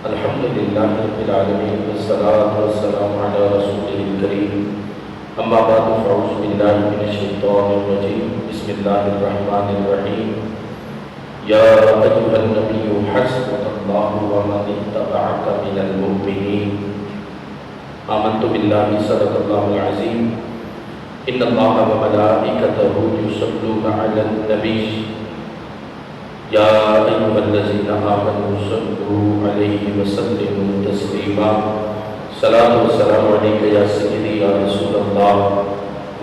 الحمد لله رب العالمين والصلاة والسلام على رسوله الكريم أما بعد فأعوذ بالله من الشيطان الرجيم بسم الله الرحمن الرحيم يا أيها النبي حسبك الله ومن اتبعك من المؤمنين آمنت بالله صدق الله العظيم إن الله وملائكته يصلون على النبي يا أيها الذين آمنوا صلوا عليه وسلموا تسليما صلاة والسلام عليك يا سيدي يا رسول الله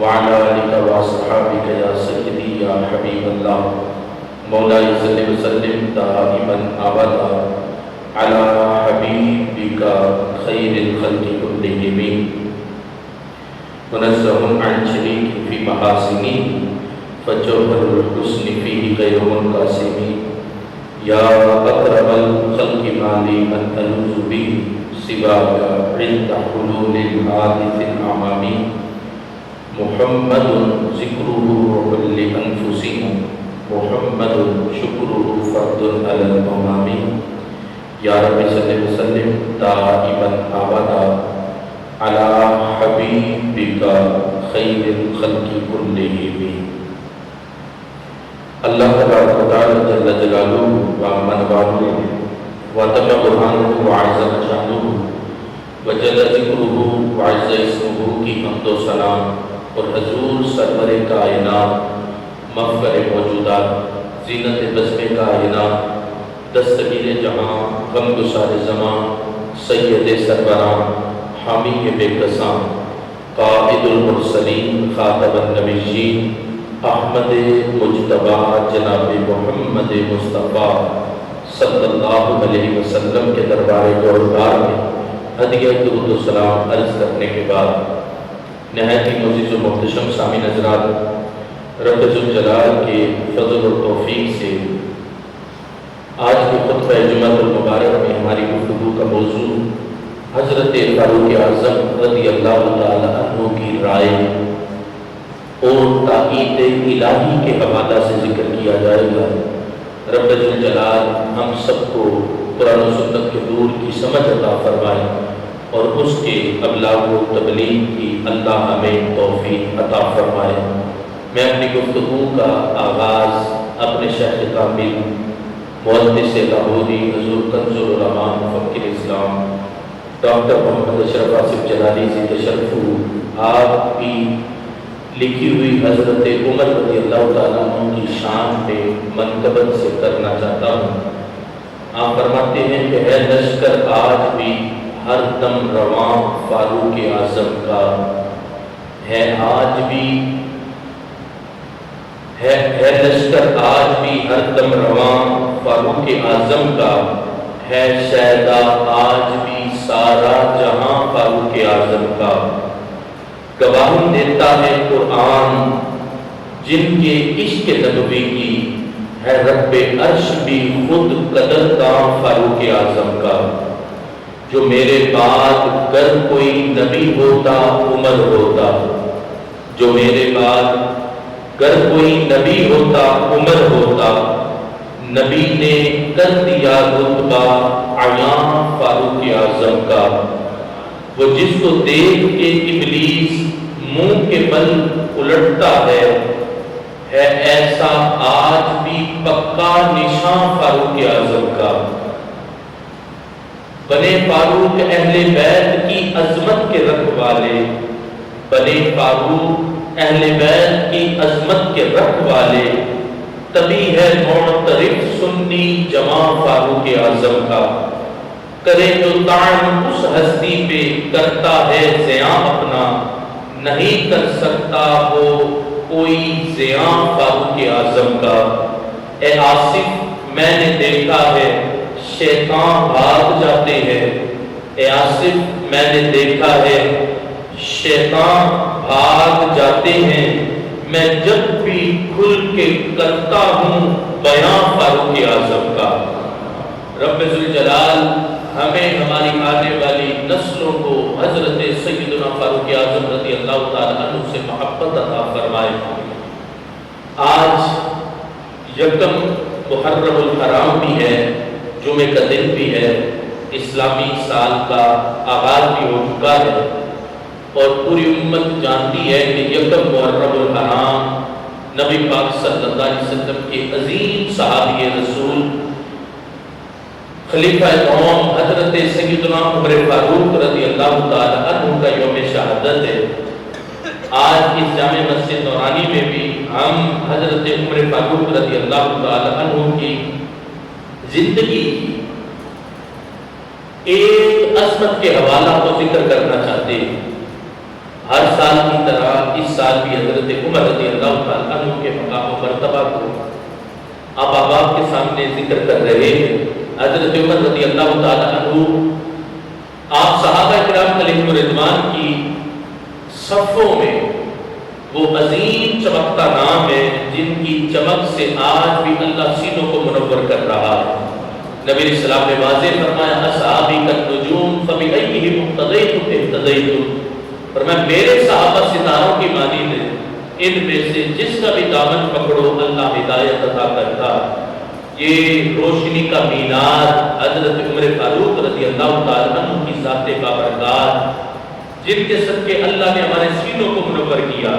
وعلى آلك وأصحابك يا سيدي يا حبيب الله مولاي صل وسلم دائما أبدا على حبيبك خير الخلق كلهم منزه عن شريك في محاسنه فجوهر الحسن فيه غير منقسم يا أكرم الخلق ما لي من ألوذ به سواك عند حلول الحادث الأعمام محمد ذكره روح لأنفسنا محمد شكره فرد على الأمام يا رب صل وسلم دائما أبدا على حبيبك خير الخلق كلهم اللہ تبارک و تعالی جل جلالہ وعمن والہ وتم برہانہ وعز شانہ وجل ذکرہ وعز اسمہ کی حمد و ثنا اور حضور سرور کائنات مفخر موجودات زینت بزم کائنات دستگیر جہاں غمگسار زمان سید سربراہ حامی بے کساں قائد المرسلین خاتم النبیین احمد مجتبی جناب محمد مصطفیٰ صلی اللہ علیہ وسلم کے دربار جوہردار میں ہدیہ درود و سلام عرض کرنے کے بعد نہایت ہی معزز و محتشم سامعین حضرات، رب ذوالجلال کے فضل و توفیق سے آج کے خطبہ جمعہ المبارک میں ہماری گفتگو کا موضوع حضرت فاروق اعظم رضی اللہ تعالی عنہ کی رائے اور تائید الہی کے حوالہ سے ذکر کیا جائے گا۔ رب ذوالجلال ہم سب کو قرآن و سنت کے نور کی سمجھ عطا فرمائے اور اس کے ابلاغ و تبلیغ کی اللہ ہمیں توفیق عطا فرمائے۔ میں اپنی گفتگو کا آغاز اپنے شیخ کامل محدث لاہوری حضور کنز العلماء مفکر اسلام ڈاکٹر محمد اشرف آصف جلالی سے تشرف آپ کی لکھی ہوئی حضرت عمر رضی اللہ تعالیٰ عنہ کی شان پہ منقبت سے کرنا چاہتا ہوں۔ آپ فرماتے ہیں کہ ہے لشکر آج بھی ہر دم رواں فاروق اعظم کا، ہے آج بھی ہے لشکر آج بھی ہر دم رواں فاروق اعظم کا، ہے شیدا آج بھی سارا جہاں فاروق اعظم کا۔ گواہی دیتا ہے قرآن جن کے عشق نبوی کی، ہے رب عرش بھی خود قدرداں فاروق اعظم کا۔ جو میرے بعد گر کوئی نبی ہوتا عمر ہوتا، جو میرے بعد گر کوئی نبی ہوتا عمر ہوتا، نبی نے کر دیا رتبہ عیاں فاروق اعظم کا۔ وہ جس کو دیکھ کے ابلیس منہ کے بل الٹتا ہے ایسا آج بھی پکا نشان فاروق اعظم کا۔ بنے فاروق اہل بیت کی عظمت کے رکھوالے، بنے فاروق اہل بیت کی عظمت کے رکھوالے، تبھی ہے معترف سنی جماع فاروق اعظم کا۔ کرے جو طعن اس ہستی پہ کرتا ہے زیاں اپنا، نہیں کر سکتا وہ کوئی زیاں فاروق اعظم کا۔ اے آصف میں نے دیکھا ہے شیطان بھاگ جاتے ہیں، اے آصف میں نے دیکھا ہے شیطان بھاگ جاتے ہیں، میں جب بھی کھل کے کرتا ہوں بیان فاروق اعظم کا۔ رب ذوالجلال ہمیں ہماری آنے والی نسلوں کو حضرت سیدنا فاروق اعظم رضی اللہ تعالیٰ عنہ سے محبت عطا فرمائے۔ آج یکم محرم الحرام بھی ہے، جمعے کا دن بھی ہے، اسلامی سال کا آغاز بھی ہو چکا ہے اور پوری امت جانتی ہے کہ یکم محرم الحرام نبی پاک صلی اللہ علیہ وسلم کے عظیم صحابی رسول خلیفہ دوم حضرت سیدنا عمر فاروق رضی اللہ تعالی عنہ کا یوم شہادت ہے۔ آج اس جامع مسجد نورانی میں بھی ہم حضرت عمر فاروق رضی اللہ تعالی عنہ کی زندگی ایک عظمت کے حوالہ کو ذکر کرنا چاہتے ہیں۔ ہر سال کی طرح اس سال بھی حضرت عمر رضی اللہ تعالی عنہ کے مقام و مرتبہ کو آپ احباب کے سامنے ذکر کر رہے ہیں۔ حضرت عمر رضی اللہ تعالی عنہ آپ صحابہ کرام علیہم رضوان کی صفوں میں وہ عظیم چمکتا نام ہے جن کی چمک سے آج بھی اللہ سینوں کو منور کر رہا ہے۔ نبی علیہ السلام نے واضح فرمایا اصحابی کالنجوم فبأیہم اقتدیتم اہتدیتم، فرمایا میرے صحابہ ستاروں کی مانند ہیں، ان میں سے جس کا بھی دامن پکڑو اللہ ہدایت عطا کرتا۔ یہ روشنی کا مینار حضرت عمر فاروق رضی اللہ تعالیٰ عنہ کی ذات بابرکات جن کے صدقے اللہ نے ہمارے سینوں کو منور کیا۔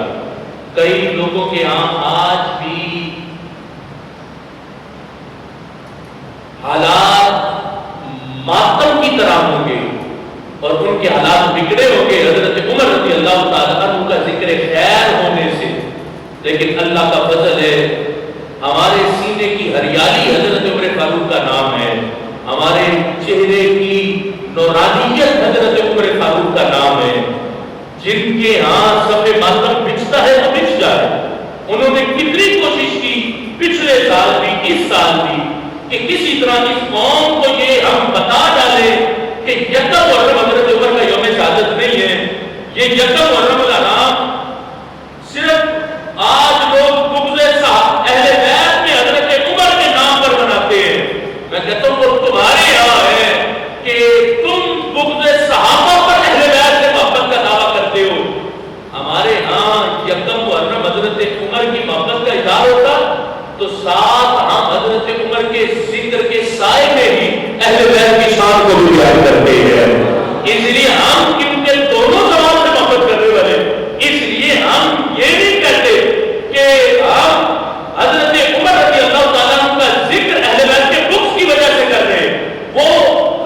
کئی لوگوں کے ہاں آج بھی حالات ماتم کی طرح ہوں گے اور ان کے حالات بگڑے ہوں گے حضرت عمر رضی اللہ تعالیٰ عنہ کا ذکر خیر ہونے سے، لیکن اللہ کا فضل ہے ہمارے سینے کی ہریالی حضرت عمر فاروق کا نام ہے، ہمارے چہرے کی نورانیت حضرت عمر فاروق کا نام ہے۔ جن کے ہاں صف ماتم بچھتا ہے تو بچھ جائے، انہوں نے کتنی کوشش کی پچھلے سال بھی اس سال بھی کہ کسی طرح اس قوم کو یہ ہم بتا ڈالیں کہ یکم محرم حضرت عمر کا یوم شہادت نہیں ہے، یہ یکم محرم الحرام صرف آج لوگ بغض اہل بیت میں حضرت عمر کے نام پر مناتے ہیں۔ میں کہتا ہوں وہ تمہارے یہاں ہے کہ تم بغض صحابہ پر اہل بیت سے محبت کا دعویٰ کرتے ہو، ہمارے ہاں یکم محرم حضرت عمر کی محبت کا اظہار ہوتا تو ساتھ ہم حضرت عمر کے ذکر کے سائے میں ہی اہل بیت کی شان کو بھی بیان کرتے ہیں۔ اس لیے ہم کیونکہ دونوں زبان سے محبت کرنے والے، اس لیے ہم یہ نہیں کہتے کہ ہم حضرت عمر رضی اللہ تعالیٰ عنہ کا ذکر اہل بیت کے بغض کی وجہ سے کر رہے ہیں۔ وہ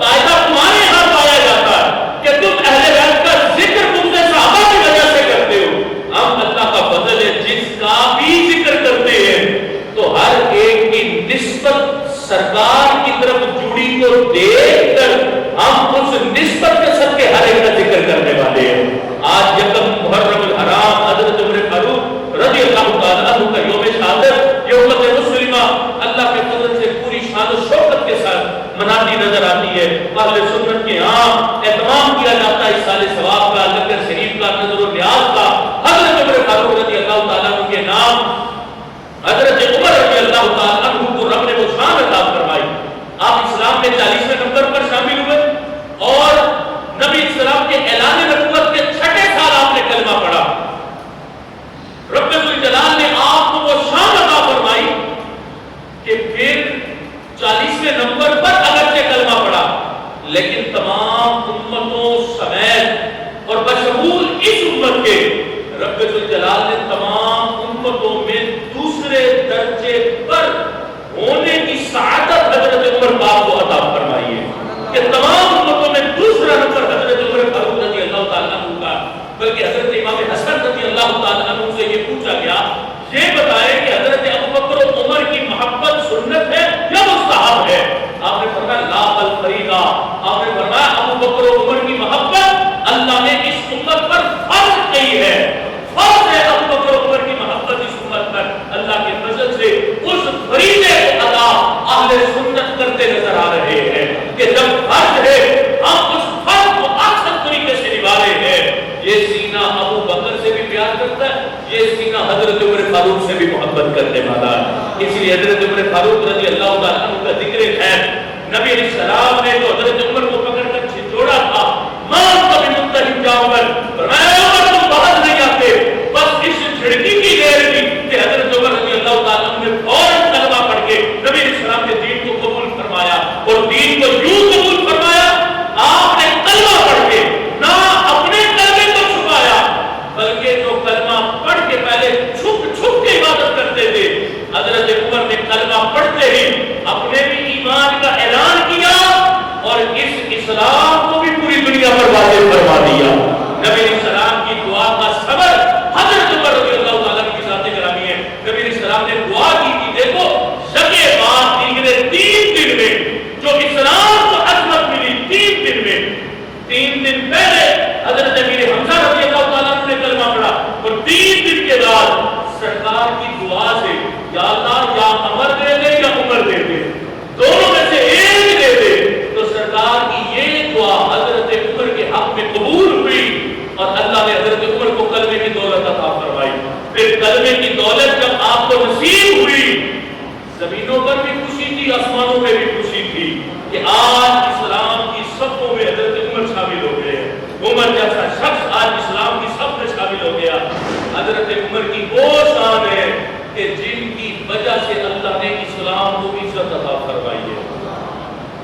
قاعدہ تمہارے یہاں پایا جاتا ہے کہ تم اہل بیت کا ذکر بغض صحابہ کی وجہ سے کرتے ہو۔ ہم اللہ کا فضل ہے جس کا بھی ذکر کرتے ہیں تو ہر ایک کی نسبت سرکار کی طرف جڑی کو دیکھ کر ہم اس نسبت کے صدقے ہر ایک کا ذکر کرنے والے ہیں۔ آج یکم محرم الحرام حضرت عمر فاروق رضی اللہ تعالیٰ عنہ کا یوم شہادت یہ امت مسلمہ اللہ کے فضل سے پوری شان و شوکت کے ساتھ مناتی نظر آتی ہے۔ اہل سنت کے ہاں اہتمام کیا جاتا ہے اس سال ثواب کا، لنگر شریف کا، نظر و نیاز کا۔ حضرت عمر فاروق رضی اللہ تعالیٰ عنہ کے نام حضرت عمر رضی اللہ تعالیٰ عنہ کو رب نے وہ شان عطا فرمائی۔ آپ اسلام میں 40ویں نمبر پر شامل ہوئے اور نبی اسلام کے اعلان نبوت کے 6 سال آپ نے کلمہ پڑھا۔ رب ذوالجلال نے آپ کو وہ شان عطا فرمائی کہ پھر 40ویں نمبر پر اگرچہ کلمہ پڑھا لیکن تمام امتوں سمیت اور بشمول اس امت کے رب ذوالجلال نے تمام امتوں میں دوسرے درجے پر ہونے کی سعادت حضرت عمر پاک کو عطا فرمائی ہے کہ تمام امتوں میں دوسرا نمبر حضرت عمر فاروق رضی اللہ تعالیٰ عنہ کا۔ بلکہ حضرت امام حسن رضی اللہ تعالیٰ عنہ سے یہ پوچھا گیا یہ بتائیں کہ حضرت ابوبکر و عمر کی محبت سنت ہے یا مستحب ہے؟ آپ نے فرمایا لا بل فریضہ، آپ نے فرمایا ابوبکر و عمر کی محبت اللہ نے اس امت پر فرض کی ہے، فرض ہے ابوبکر و عمر کی محبت اس امت پر۔ اللہ کے فضل سے اس فریضے کو ادا اہل سنت کرتے نظر آ رہے ہیں کہ جب فرض ہے ہم اس فرض کو اچھے طریقے سے نبھا رہے ہیں۔ یہ سینہ ابو بکر سے بھی پیار کرتا ہے، یہ سینہ حضرت عمر فاروق سے بھی محبت کرنے والا ہے۔ اس لیے حضرت عمر فاروق رضی اللہ تعالیٰ عنہ کا ذکر خیر نبی علیہ السلام نے جو حضرت عمر کو پکڑ کر چھوڑا تھا مان کبھی منتہی جا عمر، فرمایا عمر تم باہر نہیں آتے، بس اس چھڑکی کی دیر تھی کہ حضرت عمر رضی اللہ تعالیٰ عنہ نے فوراً کلمہ پڑھ کے نبی علیہ السلام کے دین کو قبول فرمایا اور دین کو یوں قبول فرمایا یا اللہ یا عمر دے دے یا عمر دے دے، دونوں میں سے ایک دے دے۔ تو سرکار کی یہ دعا حضرت عمر کے حق میں قبول ہوئی اور اللہ نے حضرت عمر کو کلمے کی دولت عطا فرمائی۔ پھر کلمے کی دولت جب آپ کو نصیب ہوئی، زمینوں پر بھی خوشی تھی، آسمانوں میں بھی خوشی تھی کہ آج اسلام کی صفوں میں حضرت عمر شامل ہو گئے ہیں۔ عمر جیسا شخص آج اسلام کی صف میں شامل ہو گیا۔ حضرت عمر کی وہ شان ہے کہ جن کی وجہ سے اللہ نے اسلام کو عزت عطا فرمائی ہے۔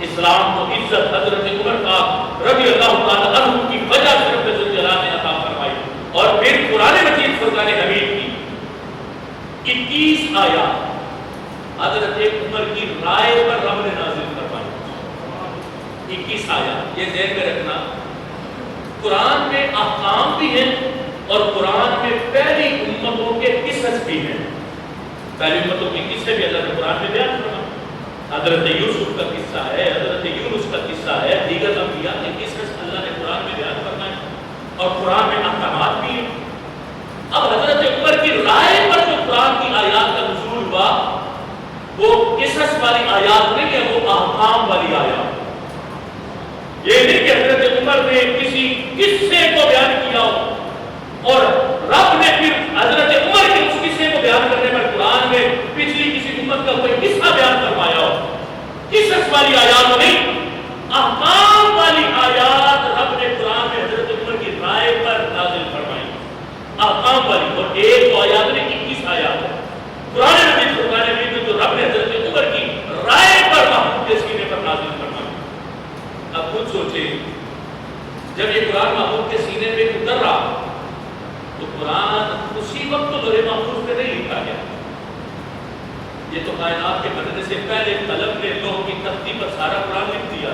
اسلام کو عزت حضرت عمر کا رضی اللہ تعالی عنہ کی وجہ سے رب الجلال نے عطا فرمائی۔ اور پھر قرآن مجید فرقان حمید کی 21 آیات حضرت عمر کی رائے پر رب نے نازل فرمائی۔ 21 آیات، یہ ذہن میں رکھنا، قرآن میں احکام بھی ہیں اور قرآن میں پہلی امتوں کے قصص بھی ہیں۔ پہلی امتوں کے قصے بھی اللہ نے قرآن میں بیان فرمایا۔ حضرت یوسف کا قصہ ہے، حضرت یونس کا قصہ ہے، دیگر انبیاء کے قصص اللہ نے قرآن میں بیان فرمائے اور قرآن میں احکامات بھی ہیں۔ اب حضرت عمر کی رائے پر جو قرآن کی آیات کا نزول ہوا وہ قصص والی آیات نہیں ہے، وہ احکام والی آیات۔ یہ نہیں کہ حضرت عمر نے کسی قصے کو بیان کیا ہو اور رب نے پھر حضرت عمر کے اس قصے کو بیان کرنے پر قرآن میں پچھلی کسی امت کا کوئی قصہ بیان فرمایا ہو۔ قصص والی آیات نہیں، احکام والی آیات رب نے قرآن میں حضرت عمر کی رائے پر نازل فرمائی۔ احکام والی، اور ایک تو آیات نے 21 آیات ہے قرآن مجید فرقان حمید میں جو رب نے حضرت عمر کی رائے پر محمود کے سینے پر نازل فرمائی۔ اب خود سوچیں، جب یہ قرآن محمود کے سینے پہ اتر رہا تو قرآن اسی وقت تو لوح محفوظ پہ نہیں لکھا گیا، یہ تو کائنات کے بننے سے پہلے قلم نے لوح کی تختی پر سارا قرآن لکھ دیا۔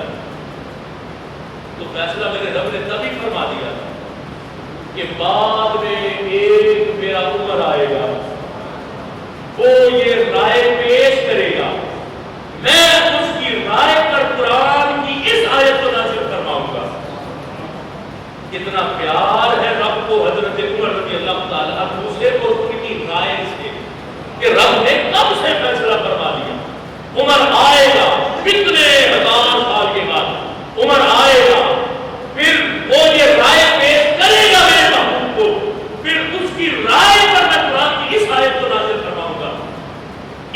تو فیصلہ میرے رب نے تبھی فرما دیا کہ بعد میں ایک میرا عمر آئے گا، وہ یہ رائے پیش کرے گا، میں اس کی رائے پر قرآن کی اس آیت کو نازل فرماؤں گا۔ کتنا پیار ہے رب کو حضرت عمر رضی اللہ تعالی عنہ سے اور ان کی رائے سے کہ رب نے کب سے فیصلہ فرما دیا عمر آئے گا، کتنے ہزار سال کے بعد عمر آئے گا، پھر وہ یہ رائے پیش کرے گا میرے محبوب کو، پھر اس کی رائے پر میں قرآن کی اس آیت کو نازل فرماؤں گا۔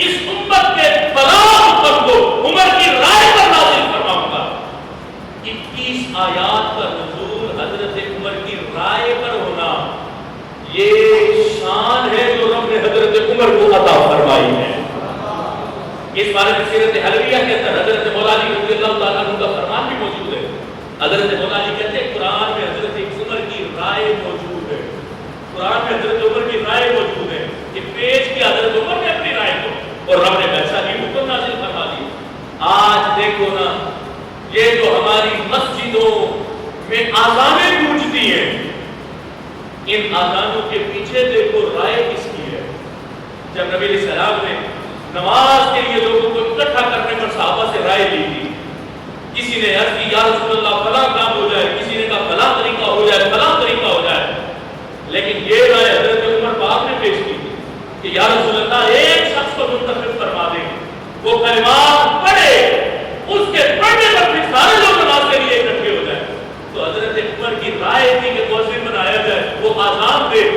اس امت کے فلاح پر کو عمر کی رائے پر نازل فرماؤں گا۔ 21 آیات کا نزول حضرت عمر کی رائے پر ہونا، یہ شان ہے جو رب نے حضرت عمر کو عطا فرمائی ہے۔ اس بارے میں سیرت حلویہ کے اندر حضرت مولا علی رضی اللہ تعالیٰ عنہ کا فرمان بھی موجود ہے۔ حضرت مولا علی کہتے ہیں قرآن میں حضرت عمر کی رائے موجود ہے، قرآن میں حضرت عمر کی رائے موجود ہے کہ پیش کیا حضرت عمر نے اپنی رائے کو اور رب نے ویسا ہی حکم نازل فرما دیا۔ آج دیکھو نا، یہ جو ہماری مسجدوں میں آذانیں گونجتی ہیں، ان آذانوں کے پیچھے دیکھو رائے کس کی ہے۔ جب نبی علیہ السلام نے نماز کے لیے لوگوں کو اکٹھا کرنے پر صحابہ سے رائے لی تھی، کسی نے عرض کی یا رسول اللہ فلاں کام ہو جائے، کسی نے کہا فلاں طریقہ ہو جائے، فلاں طریقہ ہو جائے، لیکن یہ رائے حضرت عمر پاک نے پیش کی تھی کہ یا رسول اللہ ایک شخص کو منتخب فرما دیں، وہ کلمات پڑھے، اس کے پڑھنے پر پھر سارے لوگ نماز کے لیے اکٹھے ہو جائے۔ تو حضرت عمر کی رائے تھی کہ مؤذن بنایا جائے، وہ آذان دے،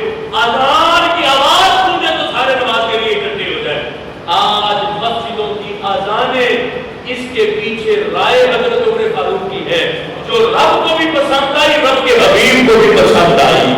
آذان کی آواز سنے تو سارے نماز کے لیے اکٹھے ہو جائے۔ آج مسجدوں کی آذانیں اس کے پیچھے رائے حضرت عمر فاروق کی ہے، جو رب کو بھی پسند آئی، رب کے حبیب کو بھی پسند آئی۔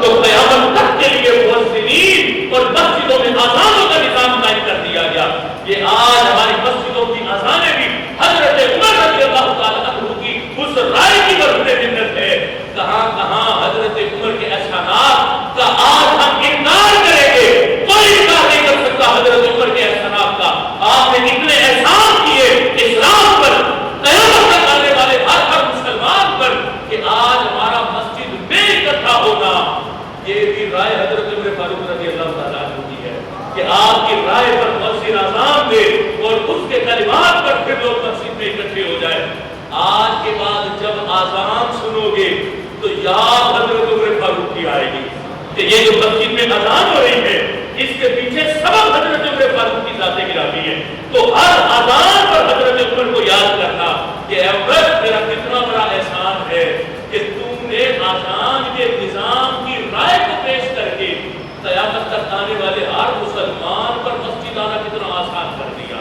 تو قیامت تک کے لیے مؤذنین اور مسجدوں میں آذانوں کا نظام قائم کر دیا گیا۔ یہ آج ہماری مسجدوں کی آذانیں بھی حضرت عمر رضی اللہ تعالیٰ عنہ کی اس رائے کی برہنہ منت ہے۔ کہاں کہاں حضرت عمر کے احسانات کا آج ہم انکار کریں گے، کوئی انکار نہیں کر سکتا حضرت عمر کے احسانات کا۔ آپ نے اتنے احسان کیے اسلام پر، قیامت تک آنے والے ہر مسلمان پر، کہ آج ہمارا مسجد میں اکٹھا ہونا، یہ بھی رائے حضرت عمر فاروق رضی اللہ تعالیٰ عنہ کی ہے کہ آپ کی رائے پر مؤذن اذان دے اور اس کے کلمات پر پھر لوگ مسجد میں اکٹھے ہو جائے۔ آج کے بعد جب اذان سنو گے تو یاد حضرت عمر فاروق کی آئے گی کہ یہ جو مسجد میں اذان ہو رہی ہے، اس کے پیچھے سبب حضرت عمر فاروق کی ذات گرامی ہے. تو ہر اذان پر حضرت عمر کو یاد کرنا کہ اے عمر میرا کتنا بڑا احسان ہے کہ تم نے اذان کے نظام کی رائے کو پیش کر کے قیامت تک آنے والے ہر مسلمان پر مسجد آنا کتنا آسان کر دیا.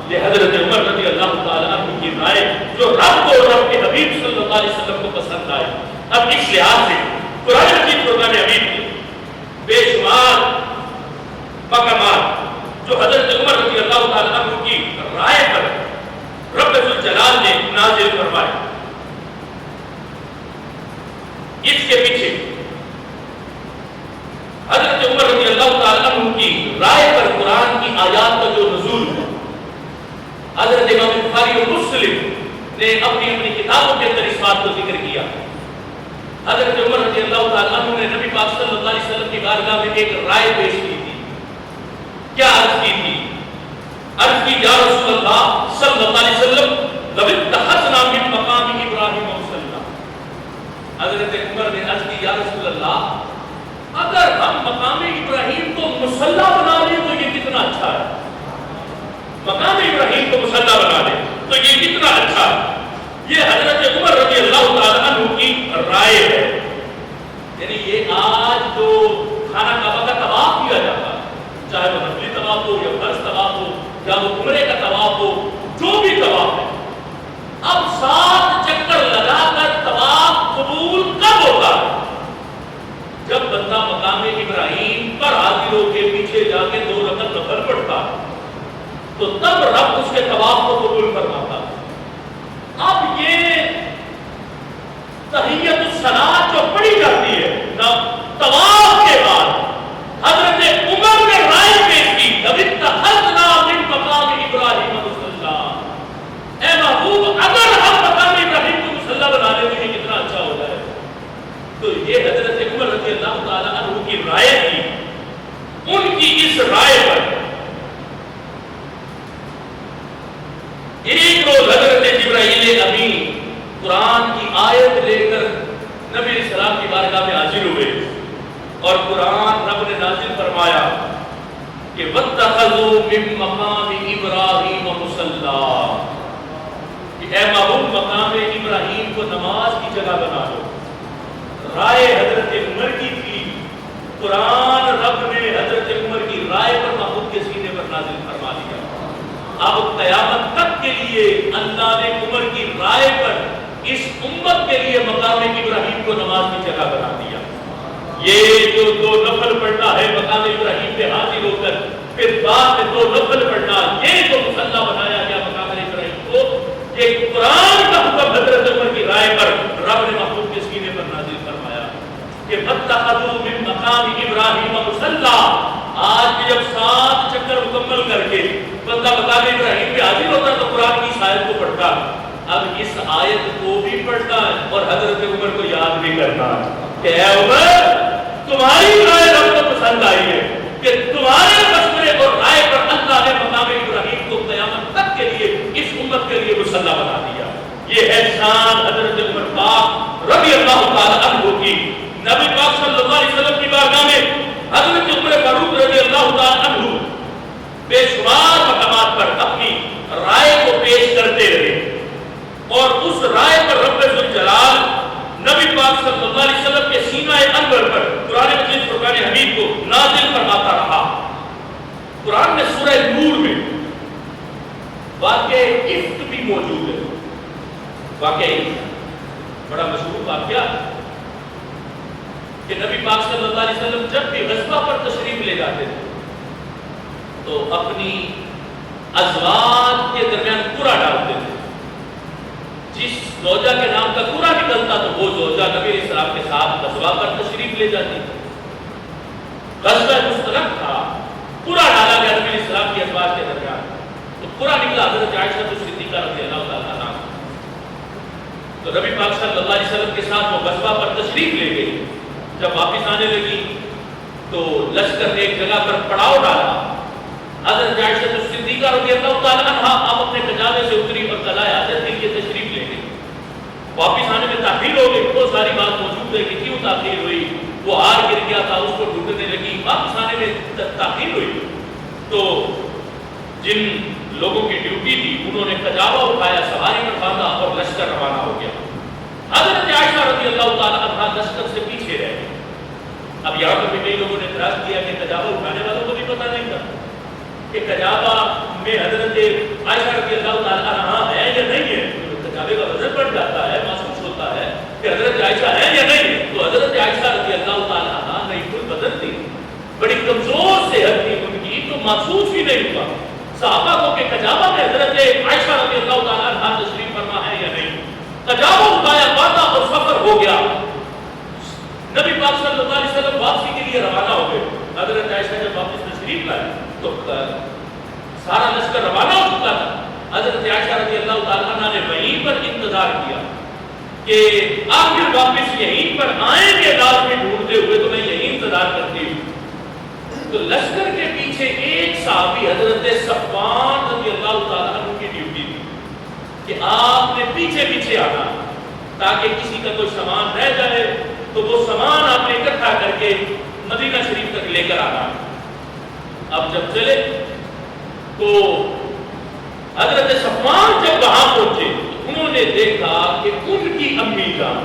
یہ حضرت عمر رضی اللہ تعالیٰ عنہ کی رائے جو رب کو اور رب کے حبیب صلی اللہ علیہ وسلم کو پسند آئی. اب اس لحاظ سے قرآن مجید فرقان حمید کی بے شمار مقامات جو حضرت عمر رضی اللہ تعالیٰ عنہ کی رائے پر رب ذوالجلال نے نازل فرمائے. اس کے پیچھے حضرت عمر رضی اللہ تعالیٰ عنہ کی رائے پر قرآن کی آیات کا جو نزول ہے حضرت امام بخاری اور مسلم نے اپنی کتابوں کے اندر اس بات کو ذکر کیا. حضرت عمر رضی اللہ تعالیٰ عنہ نے نبی پاک صلی اللہ علیہ وسلم کی بارگاہ میں ایک رائے پیش کی تھی. کیا عرض کی تھی؟ عرض کی یا رسول اللہ صلی اللہ علیہ وسلم لو اتخذنا من مقام ابراہیم مصلی. حضرت عمر نے عرض کی یا رسول اللہ اگر ہم مقام ابراہیم کو مصلی بنا لیں تو یہ کتنا اچھا ہے. مقام ابراہیم کو مصلی بنا لیں تو یہ کتنا اچھا ہے. یہ حضرت عمر رضی اللہ تعالیٰ عنہ کی رائے ہے. یعنی یہ آج جو خانہ کعبہ کا طواف کیا جاتا ہے چاہے وہ نفلی طواف ہو یا فرض طواف ہو یا وہ عمرے کا طواف ہو جو بھی طواف ہے اب 7 چکر لگا کر طواف قبول کب ہوتا ہے؟ جب بندہ مقام ابراہیم پر حاضر ہو کے پیچھے جا کے 2 رکعت نفل پڑھتا تو تب رب اس کے طواف کو قبول فرماتا. اب یہ تحیت الصلاۃ جو پڑھی جاتی ہے نا طواف کے بعد حضرت عمر نے رائے پیش کی لو اتخذنا من مقام ابراہیم مصلی. اے محبوب اگر ہم مقام ابراہیم کو مصلی بنا لیں تو یہ کتنا اچھا ہو جائے. تو یہ حضرت عمر رضی اللہ تعالیٰ عنہ کی رائے تھی. ان کی اس رائے پر ایک روز حضرت جبرائیل امین قرآن کی آیت لے کر نبی علیہ السلام کی بارگاہ میں حاضر ہوئے اور قرآن رب نے نازل فرمایا کہ وَاتَّخَذُوا مِن مَّقَامِ إِبْرَاهِيمَ مُصَلًّى کہ اے محبوب مقام ابراہیم کو نماز کی جگہ بنا دو. رائے حضرت عمر کی تھی. قرآن رب نے حضرت عمر کی رائے پر محبوب کے سینے پر نازل فرما دیا. اب قیامت تک کے لیے اللہ نے عمر کی رائے پر اس امت کے لیے مقام ابراہیم کو نماز کی جگہ بنا دیا. یہ جو 2 نفل پڑھنا ہے مقام ابراہیم پہ حاضر ہو کر پھر بعد میں 2 نفل پڑھنا یہ جو مصلی بنایا گیا مقام ابراہیم کو یہ قرآن کا حکم حضرت عمر کی رائے پر رب نے محبوب کے سینے پر نازل فرمایا کہ وَاتَّخَذُوا مِن مَّقَامِ إِبْرَاهِيمَ مُصَلًّى. آج بھی جب 7 چکر مکمل کر کے بندہ مقام ابراہیم پہ حاضر ہوتا تو قرآن کی اس آیت کو پڑھتا. اب اس آیت کو بھی پڑھتا ہے اور حضرت عمر کو یاد بھی کرتا ہے کہ اے عمر تمہاری رائے رب کو پسند آئی ہے کہ تمہارے مشورے اور رائے پر اللہ نے مقام ابراہیم کو قیامت تک کے لیے اس امت کے لیے مصلی بنا دیا. یہ ہے شان حضرت عمر پاک رضی اللہ تعالی عنہ کی. نبی پاک صلی اللہ علیہ وسلم کی بارگاہ میں حضرت عمر فاروق رضی اللہ تعالی عنہ بے شمار مقامات پر اپنی رائے کو پیش کرتے رہے اور اس رائے پر رب ذوالجلال نبی پاک صلی اللہ علیہ وسلم کے سینہ انور پر قرآن مجید فرقان حمید کو نازل فرماتا رہا. قرآن میں سورہ نور میں واقعہ افک بھی موجود ہے. واقعہ بڑا مشہور واقعہ کہ نبی پاک صلی اللہ علیہ وسلم جب بھی غزوہ پر تشریف لے جاتے تھے تو اپنی ازواج کے درمیان قرعہ ڈالتے تھے. جس زوجہ کے نام کا قرعہ نکلتا تو وہ زوجہ نبی علیہ السلام کے ساتھ غزوہ پر تشریف لے جاتی. غزوہ مستلق تھا, قرعہ ڈالا گیا نبی علیہ السلام کی ازواج کے درمیان, تو قرعہ نکلا حضرت عائشہ صدیقہ رضی اللہ تعالیٰ عنہا. تو نبی پاک صلی اللہ علیہ وسلم کے ساتھ وہ غزوہ پر تشریف لے گئی. جب واپس آنے لگی تو لشکر نے ایک جگہ پر پڑاؤ ڈالا. حضرت عائشہ صدیقہ رضی اللہ تعالیٰ عنہا آپ اپنے کجاوے سے اتری اور قلعہ حاضر کے لیے تشریف لے گئی. واپس آنے میں تاخیر ہو گئی. وہ ساری بات موجود ہے کہ کیوں تاخیر ہوئی. وہ ہار گر گیا تھا، اس کو ڈھونڈنے لگی، واپس آنے میں تاخیر ہوئی تو جن لوگوں کی ڈیوٹی تھی انہوں نے کجاوا اٹھایا، سواری میں باندھا اور لشکر روانہ ہو گیا۔ حضرت عائشہ رضی اللہ تعالیٰ عنہا لشکر سے پیچھے رہ گئی۔ اب یہاں پر بھی کئی لوگوں نے اعتراض کیا کہ کجاوا اٹھانے والوں کو بھی پتہ نہیں تھا کہ کجاوا میں حضرت عائشہ رضی اللہ تعالیٰ عنہا ہے یا نہیں ہے۔ کجاوے کا وزن بڑھ جاتا ہے، محسوس ہوتا ہے کہ حضرت عائشہ ہے یا نہیں ہے، تو حضرت عائشہ رضی اللہ تعالیٰ عنہا نہیں کوئی بدن تھی، بڑی کمزور صحت تھی ان کی، تو محسوس ہی نہیں ہوا صحابہ کو کہ کجاوا میں حضرت عائشہ رضی اللہ تعالیٰ عنہا تشریف فرما ہے یا نہیں۔ کجاوا اٹھایا، باندھا اور سفر ہو گیا۔ نبی پاک صلی اللہ علیہ وسلم واپسی کے لیے روانہ ہو گئے۔ حضرت عائشہ جب واپس تشریف لائے تو سارا لشکر روانہ ہو چکا تھا۔ حضرت عائشہ رضی اللہ تعالیٰ عنہ نے وہیں پر انتظار کیا کہ آخر واپس یہیں پر آئیں گے لازمی ڈھونڈتے ہوئے، تو میں یہیں انتظار کرتی ہوں۔ تو لشکر کے پیچھے ایک صحابی حضرت صفوان رضی اللہ تعالیٰ عنہ کی ڈیوٹی تھی کہ آپ نے پیچھے پیچھے آنا تاکہ کسی کا کوئی سامان رہ جائے تو وہ سامان آپ نے اکٹھا کر کے مدینہ شریف تک لے کر آنا۔ اب جب چلے تو حضرت صفوان جب وہاں پہنچے انہوں نے دیکھا کہ ان کی امی جان،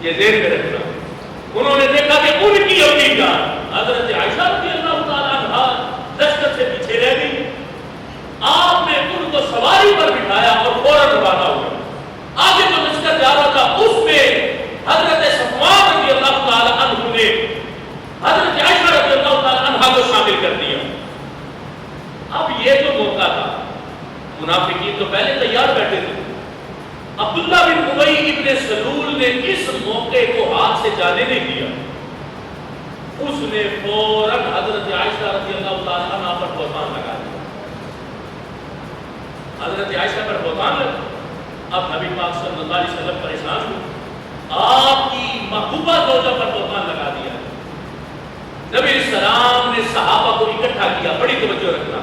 یہ ذہن میں رکھنا، انہوں نے دیکھا کہ ان کی امی جان حضرت عائشہ رضی اللہ تعالیٰ عنہا لشکر سے پیچھے رہ گئی۔ آپ نے ان کو سواری پر بٹھایا اور فوراً روانہ ہو گئے۔ آگے جو لشکر جا رہا تھا اس میں حضرت صفوان رضی اللہ تعالیٰ عنہ نے حضرت عائشہ رضی اللہ تعالیٰ عنہا کو شامل کر دیا۔ اب یہ جو موقع تھا، منافقین تو پہلے تیار بیٹھے تھے، عبداللہ بن ابی ابن سلول نے اس موقع کو ہاتھ سے جانے نہیں دیا۔ اس نے فوراً حضرت عائشہ رضی اللہ تعالیٰ عنہ پر بہتان لگا دیا۔ حضرت عائشہ پر بہتان لگا، اب نبی پاک صلی اللہ علیہ وسلم پریشان ہوئے، آپ کی محبوبہ زوجہ پر بہتان لگا دیا۔ نبی علیہ السلام نے صحابہ کو اکٹھا کیا، بڑی توجہ رکھنا،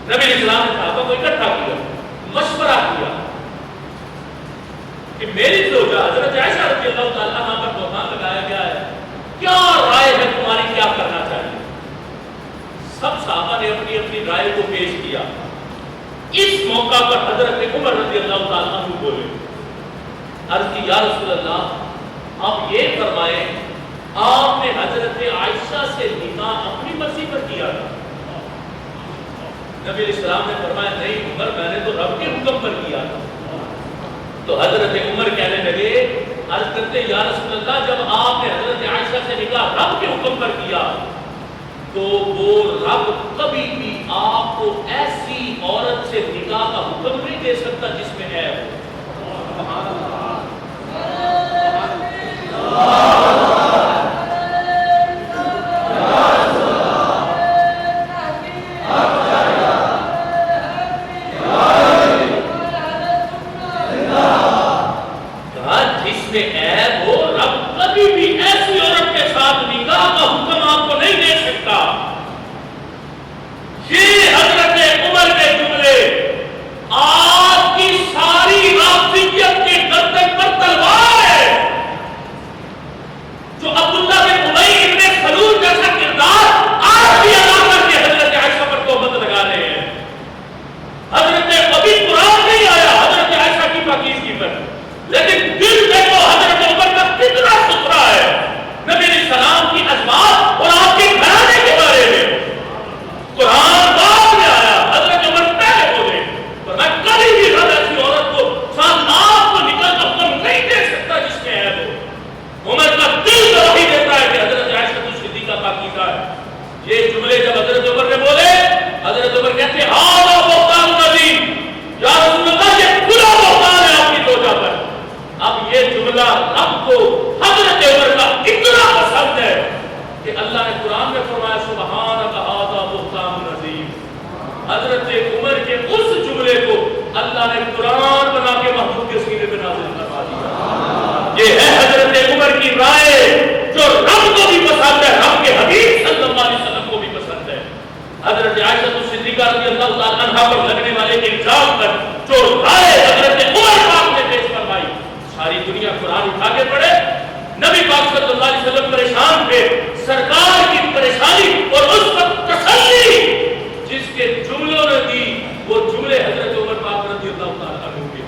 نبی علیہ السلام نے صحابہ کو اکٹھا کیا، مشورہ کیا کہ میری زوجہ حضرت عائشہ رضی اللہ تعالیٰ عنہ پر بہتان لگایا گیا ہے، کیا رائے ہے تمہاری، کیا کرنا چاہیے؟ سب صحابہ نے اپنی اپنی رائے کو پیش کیا۔ اس موقع پر حضرت عمر رضی اللہ تعالیٰ عنہ بولے، عرض کی یا رسول اللہ آپ یہ فرمائیں، آپ نے حضرت عائشہ سے نکاح اپنی مرضی پر کیا تھا؟ نبی علیہ السلام نے فرمایا نہیں عمر، میں نے تو رب کے حکم پر کیا تھا۔ تو حضرت عمر کہنے لگے، عرض کرتے یا رسول اللہ جب آپ نے حضرت عائشہ سے نکاح رب کے حکم پر کیا تو وہ رب کبھی بھی آپ کو ایسی عورت سے نکاح کا حکم نہیں دے سکتا جس میں ہے نبی پاک صلی اللہ علیہ وسلم سرکار کی پریشانی اور اس وقت تسلی جس کے جملوں نے دی وہ جملے حضرت عمر پاک رضی اللہ تعالیٰ عنہ کے،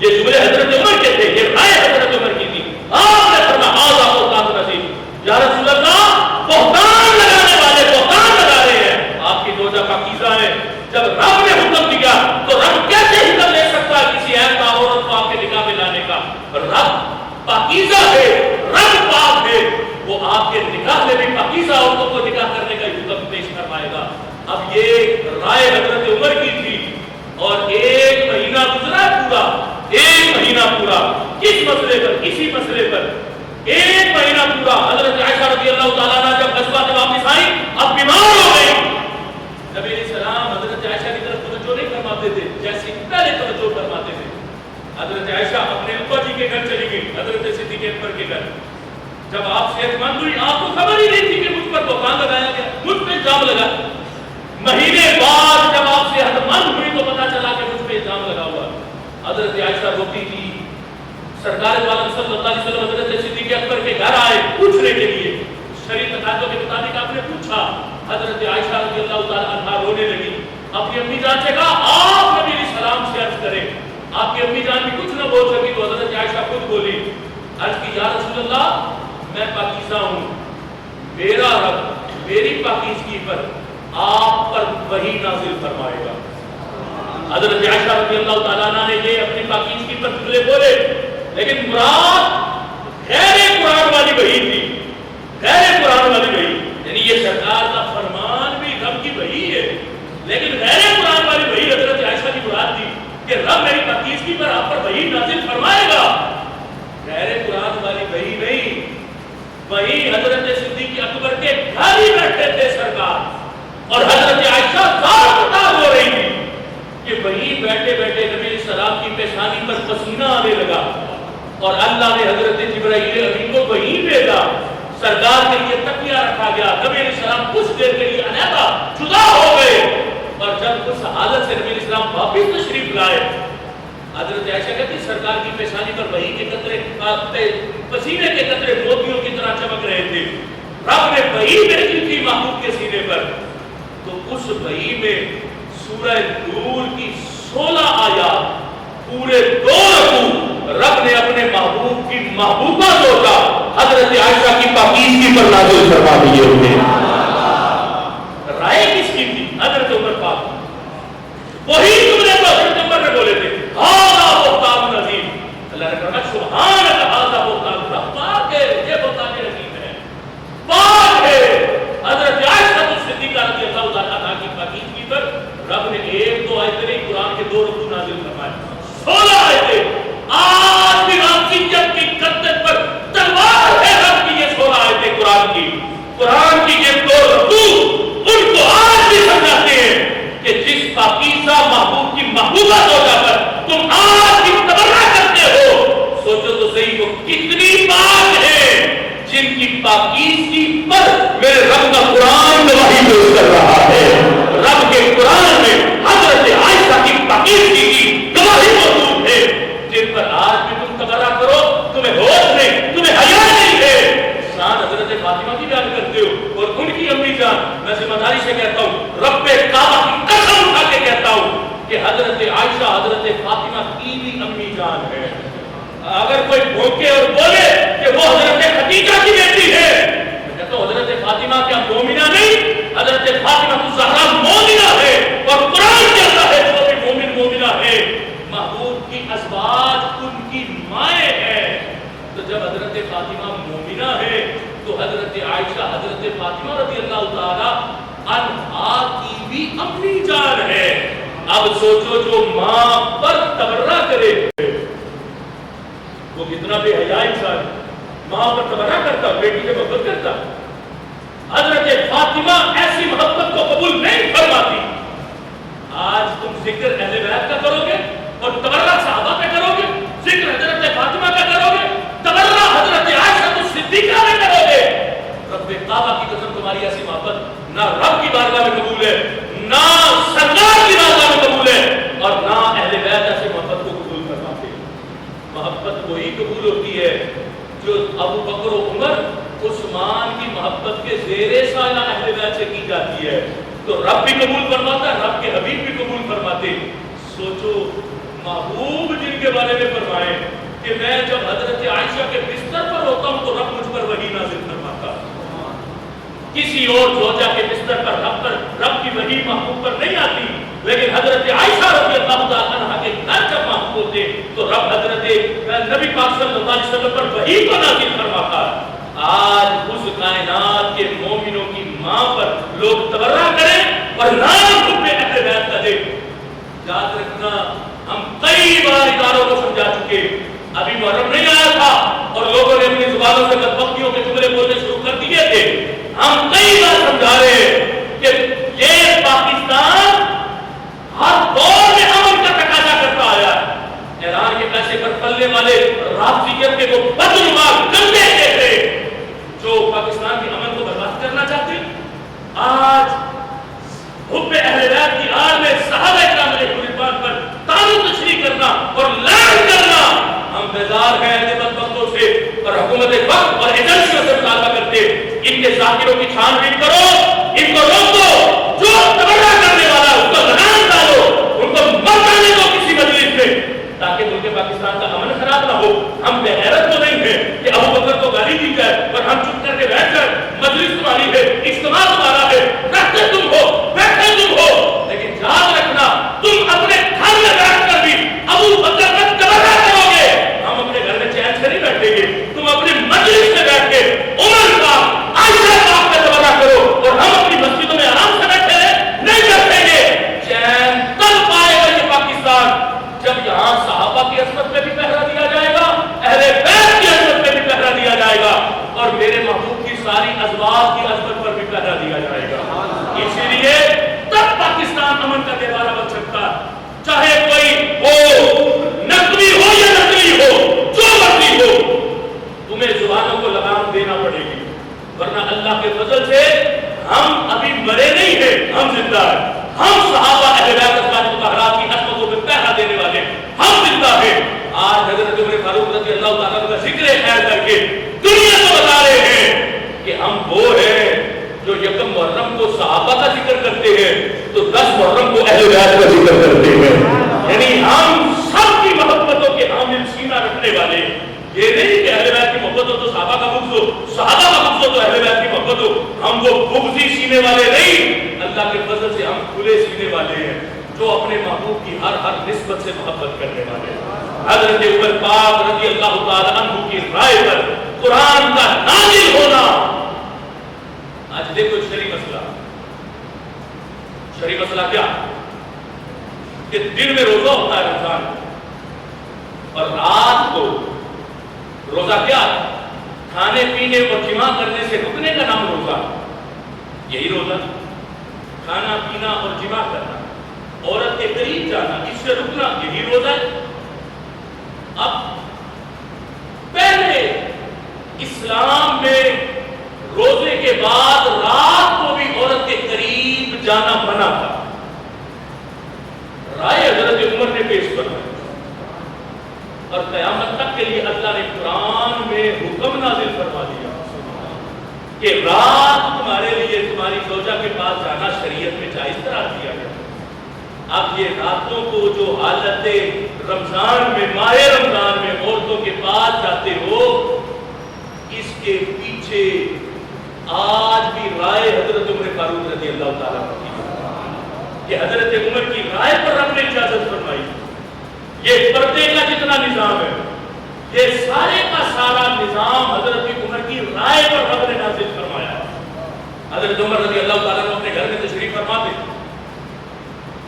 یہ جملے حضرت عمر کے تھے، یہ رائے حضرت عمر کی تھی۔ آپ نے فرمایا آزا بہتان نصیب، یا رسول اللہ بہتان لگانے والے بہتان لگا رہے ہیں، آپ کی زوجہ پاکیزہ ہے، جب رب نے حکم دیا تو رب کیسے حکم لے سکتا ہے کسی ایسا عورت کو آپ کے نکاح میں لانے کا؟ رب پاکیزہ ہے، رب پاک ہے، وہ آپ کے نکاح میں بھی پاکیزہ عورتوں کو نکاح کرنے کا حکم پیش کروائے گا۔ اب یہ رائے حضرت عمر کی تھی اور ایک مہینہ گزرا پورا، ایک مہینہ پورا کس مسئلے پر؟ کسی مسئلے پر ایک مہینہ پورا۔ حضرت عائشہ رضی اللہ تعالیٰ عنہ جب غزوہ سے واپس آئی اب بیمار ہو گئی، نبی علیہ السلام حضرت عائشہ کی طرف توجہ نہیں فرماتے تھے جیسے پہلے توجہ فرماتے تھے۔ حضرت عائشہ اپنے ابا جی کے گھر چلی گئی، حضرت صدیق اکبر کے گھر۔ جب آپ صحت مند ہوئی آپ کو خبر ہی نہیں تھی کہ مجھ پر بہتان لگایا گیا، مجھ پہ الزام لگا۔ مہینے بعد جب آپ صحت مند ہوئی تو پتا چلا کہ مجھ پہ الزام لگا ہوا۔ حضرت عائشہ روتی تھی، سرکار عالم صلی اللہ علیہ وسلم حضرت صدیق اکبر کے گھر آئے پوچھنے کے لیے، شریعت تقاضوں کے مطابق آپ نے پوچھا۔ حضرت عائشہ رضی اللہ تعالیٰ عنہا رونے لگی، اپنی امی جان سے کہا آپ نبی علیہ السلام سے عرض کریں۔ آپ کی امی جان بھی کچھ نہ بول سکی تو حضرت عائشہ خود بولی، عرض کی یا رسول اللہ میں پاکیزہ ہوں، میرا رب میری پاکیزگی پر آپ پر وحی نازل فرمائے گا۔ حضرت عائشہ رضی اللہ تعالیٰ عنہ نے یہ اپنی پاکیزگی پر جملے بولے، لیکن مراد غیر قرآن والی وحی تھی، غیر قرآن والی وحی، یعنی یہ سرکار کا فرمان بھی رب کی وحی ہے، لیکن غیر قرآن والی وحی حضرت عائشہ کی مراد تھی کہ رب میری پاکیزگی پر آپ پر وحی نازل فرمائے گا، غیر قرآن والی وحی نہیں۔ وہی حضرت صدیق اکبر کے گھر ہی بیٹھے تھے سرکار، اور حضرت عائشہ زار قطار ہو رہی تھی کہ وہی بیٹھے بیٹھے نبی علیہ السلام کی پیشانی پر پسینہ آنے لگا، اور اللہ نے حضرت جبرائیل امین کو وہی بھیجا، سرکار کے لیے تکیہ رکھا گیا، نبی علیہ السلام کچھ دیر کے لیے علیحدہ جدا ہو گئے، اور جب اس حالت سے نبی علیہ السلام واپس تشریف لائے، حضرت عائشہ کہتی سرکار کی پیشانی پر وحی کے قطرے پسینے کے قطرے موتیوں کی طرح چمک رہے تھے، رب نے وحی بھیجی تھی محبوب کے سینے پر، تو اس وحی میں سورہ نور کی 16 آیات پورے 2 رکوع رب نے اپنے محبوب کی محبوبہ زوجہ حضرت عائشہ کی پاکیزگی پر نازل فرما دیے ہوئے۔ رائے کس کی تھی؟ حضرت عمر پاک، وہی جملے تو حضرت عمر نے بولے تھے، ہذا بہتان عظیم۔ اللہ نے فرمایا سبحان اللہ، ہذا بہتان، پاک ہے، یہ بہتان عظیم ہے، پاک ہے۔ حضرت عائشہ صدیقہ رضی اللہ تعالیٰ عنہا کی پاکیزگی پر رب نے 1-2 آیتیں نہیں، قرآن کے 2 رکوع نازل فرمائے، 16 آیتیں۔ آج بھی رافضیت کی گردن پر تلوار ہے رب کی یہ 16 آیتیں قرآن کی، قرآن کی یہ 2 رکوع ان کو آج بھی سمجھاتے ہیں کہ جس پاکیزہ محبوب کی محبوبہ زوجہ پر تم آج بھی تبرہ کرتے ہو، سوچو تو صحیح وہ کتنی پاک ہے، جن کی پاکیزگی پر میرے رب کا قرآن گواہی پیش کر رہا ہے۔ رب کے قرآن میں حضرت عائشہ کی پاکیزگی کی گواہی موجود ہے، جن پر آج بھی تم تبرہ کرو، تمہیں ہوش نہیں، تمہیں حیا نہیں ہے۔ شان حضرت فاطمہ کی بیان کرتے ہو اور ان کی امی جان، میں ذمہ داری سے کہتا ہوں، رب کعبہ کی قسم اٹھا کے کہتا ہوں کہ حضرت عائشہ حضرت فاطمہ کی بھی امی جان ہے۔ اگر کوئی بھونکے اور بولے کہ وہ حضرت خدیجہ کی بیٹی ہے، میں کہتا ہوں حضرت فاطمہ کیا مومنہ نہیں؟ حضرت فاطمہ الزہرا مومنہ ہے، اور قرآن کہتا ہے وہ بھی مومن مومنہ ہے، محبوب کی ازواج ان کی مائیں ہیں۔ تو جب حضرت فاطمہ مومنہ ہے تو حضرت عائشہ حضرت فاطمہ رضی اللہ تعالی عنہا کی بھی اپنی جان ہے۔ اب سوچو جو ماں پر تبرہ کرے وہ کتنا بے حیا انسان ہے، ماں پر تبرہ کرتا، بیٹی سے محبت کرتا۔ حضرت فاطمہ ایسی محبت کو قبول نہیں فرماتی۔ آج تم ذکر اہل بیت کا کرو گے اور تبرہ صحابہ پہ کرو گے، ذکر حضرت فاطمہ کا کرو گے، تبرہ حضرت عائشہ صدیقہ میں کرو گے، رب کعبہ کی قسم تمہاری ایسی محبت نہ رب کی بارگاہ میں قبول ہے، نہ سرکار کی بارگاہ میں قبول ہے، اور نہ اہل بیت ایسی محبت کو قبول کرواتے۔ محبت وہی قبول ہوتی ہے جو ابو بکر و عمر عثمان کی محبت کے زیر سایہ اہل بیت سے کی جاتی ہے تو رب بھی قبول فرماتا ہے، رب کے حبیب بھی قبول فرماتے. سوچو محبوب جن کے بارے میں فرمائے کہ میں جب حضرت عائشہ کے بستر پر ہوتا ہوں تو رب مجھ پر وحی نازل فرماتا. کسی اور زوجہ کے بستر پر رب کی وحی محبوب پر نہیں آتی، لیکن حضرت عائشہ رضی اللہ تعالیٰ عنہ کے گھر جب محبوب ہوتے تو رب حضرت نبی پاک صلی اللہ علیہ وسلم پر وحی کو نازل فرماتا. آج اس کائنات کے مومنوں کی ماں پر لوگ تبرہ کریں اور نام حب اہل بیت کا دیں. یاد رکھنا ہم کئی بار اداروں کو سمجھا چکے، ابھی محرم نہیں آیا تھا اور لوگوں نے اپنی زبانوں سے بدبختیوں کے جملے بولنے شروع کر دیے تھے. ہم کئی بار سمجھا رہے ہیں کہ یہ پاکستان ہر دور میں امن کا تقاضا کرتا آیا ہے. ایران کے پیسے پر پلنے والے رافضیت کے وہ بدنما گندے تھے جو پاکستان کے امن کو برباد کرنا چاہتے. آج حب اہل بیت کی آڑ میں صحابہ کرام علیہ رضوان پر طعن و تشریح کرنا اور لعن کرنا. ہم بیزار ہیں ایسے بدبختوں سے اور حکومت وقت اور ایجنسیوں سے مطالبہ کرتے ان کے ذاکروں کی چھان بین کرو، ان کو روک دو، جو تبرہ کرنے والا اس کو لگان ڈالو، ان کو مر جانے دو کسی مجلس میں تاکہ ملک پاکستان کا امن خراب نہ ہو. ہم بے غیرت تو نہیں ہیں کہ ابو بکر کو گالی دی جائے اور ہم چپ کر کے بیٹھ کر مجلس تمہاری ہے، اجتماع تمہارا ہے، رکھتے تم ہو، بیٹھے تم ہو، لیکن یاد رکھنا تم اپنے گھر میں بیٹھ کر بھی ابو بکر کا تبرہ کرو گے. ہم اپنے گھر میں چین سے نہیں بیٹھیں گے، تم اپنے مجلس میں بیٹھ کے عمر کا عائشہ پاک کا تبرہ کرو اور ہم اپنی مسجدوں میں آرام سے بیٹھے نہیں بیٹھیں گے. چین تب پائے گا یہ پاکستان جب یہاں صحابہ کی عصمت میں بھی پہرا دیا جائے گا، اہل بیت کی عصمت میں بھی پہرا دیا جائے گا اور میرے محبوب کی ساری ازواج کی عصمت پر بھی پہرا دیا جائے گا. اسی لیے تب پاکستان امن کا دیوارہ بن سکتا ہے. چاہے کوئی ہو، نقلی ہو یا نقلی ہو، جو مرضی ہو، تمہیں زبانوں کو لگام دینا پڑے گی، ورنہ اللہ کے فضل سے ہم ابھی مرے نہیں ہیں، ہم زندہ ہیں. ہم صحابہ اہل بیت ازواج مطہرات کی عصمتوں پہ پہرا دینے والے ہم زندہ ہیں. آج حضرت عمر فاروق رضی اللہ تعالیٰ کا ذکر خیر کر کے دنیا کو بتا رہے ہیں کہ ہم وہ ہیں جو یکم محرم کو صحابہ کا ذکر کرتے ہیں تو 10 محرم کو اہل بیت کا ذکر کرتے ہیں. یعنی ہم سب کی محبتوں کے حامل سینہ رکھنے والے. یہ نہیں کہ اہل بیت کی محبت ہو تو صحابہ کا بغض ہو، صحابہ کا بغض ہو تو اہل بیت کی محبت ہو. ہم وہ بغضی سینے والے نہیں، اللہ کے فضل سے ہم کھلے سینے والے ہیں جو اپنے محبوب کی ہر نسبت سے محبت کرنے والے ہیں. حضرت عمر پاک رضی اللہ تعالی عنہ کی رائے پر قرآن کا نازل ہونا. آج دیکھو شریع مسئلہ کیا کہ دن میں روزہ ہوتا ہے رمضان اور رات کو روزہ کیا کھانے پینے اور جماع کرنے سے رکنے کا نام روزہ. یہی روزہ کھانا پینا اور جماع کرنا، عورت کے قریب جانا، اس سے رکنا، یہی روزہ ہے. اب پہلے اسلام میں روزے کے بعد رات کو بھی عورت کے قریب جانا منع تھا. رائے حضرت عمر نے پیش کروائی اور قیامت تک کے لیے اللہ نے قرآن میں حکم نازل فرما دیا کہ رات تمہارے لیے تمہاری زوجہ کے پاس جانا شریعت میں جائز قرار دیا گیا. اب یہ راتوں کو جو حالت رمضان میں، ماہ رمضان میں عورتوں کے پاس جاتے ہو، اس کے پیچھے آج بھی رائے حضرت عمر فاروق رضی اللہ تعالیٰ عنہ کہ حضرت عمر کی رائے پر رب نے اجازت فرمائی. یہ پردے کا جتنا نظام ہے، یہ سارے کا سارا نظام حضرت عمر کی رائے پر رب نے نازل فرمایا. حضرت عمر رضی اللہ تعالیٰ عنہ اپنے گھر میں تشریف فرما تھے.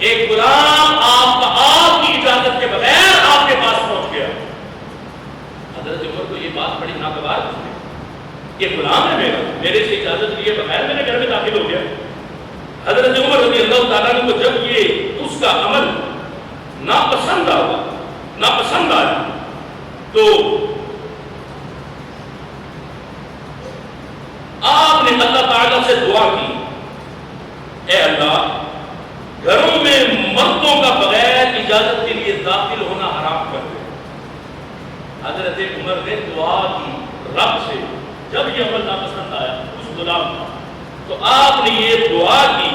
ایک غلام آپ کی اجازت کے بغیر آپ کے پاس پہنچ گیا. حضرت عمر کو یہ بات بڑی ناگوار تھی کہ غلام ہے میرے سے اجازت لیے بغیر میرے گھر میں داخل ہو گیا. حضرت عمر رضی اللہ تعالیٰ عنہ کو جب یہ اس کا عمل ناپسند آیا تو آپ نے اللہ تعالیٰ سے دعا کی، اے اللہ گھروں میں مردوں کا بغیر اجازت کے لیے داخل ہونا حرام کر دے. حضرت عمر نے دعا کی رب سے جب یہ عمل ناپسند آیا اس غلام کا تو آپ نے یہ دعا کی،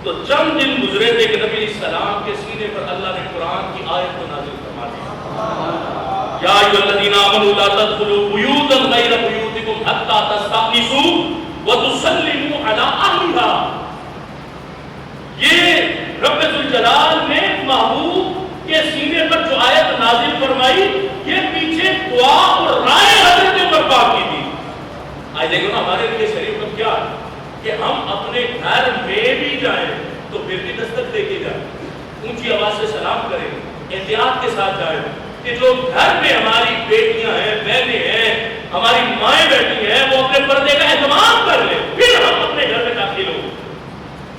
تو چند دن گزرے تھے کہ نبی علیہ السلام کے سینے پر اللہ نے قرآن کی آیت کو نازل فرما دیا، یا ایھا الذین آمنوا لا تدخلوا بیوتا غیر بیوتکم حتی تستأنسوا وتسلموا علی اہلھا۔ یہ رب ذوالجلال نے محبوب کے سینے پر جو آیت نازل فرمائی، یہ پیچھے دعا اور رائے حضرت عمر پاک کی تھی۔ آج دیکھو نا ہمارے لیے شریعت کیا ہے کہ ہم اپنے گھر میں بھی جائیں تو پھر بھی دستک دے کے جائیں، اونچی آواز سے سلام کریں، احتیاط کے ساتھ جائیں، کہ جو گھر میں ہماری بیٹیاں ہیں، بہنیں ہیں، ہماری مائیں بیٹھی ہیں، وہ اپنے پردے کا اہتمام کر لیں، پھر ہم اپنے گھر میں داخل ہوں۔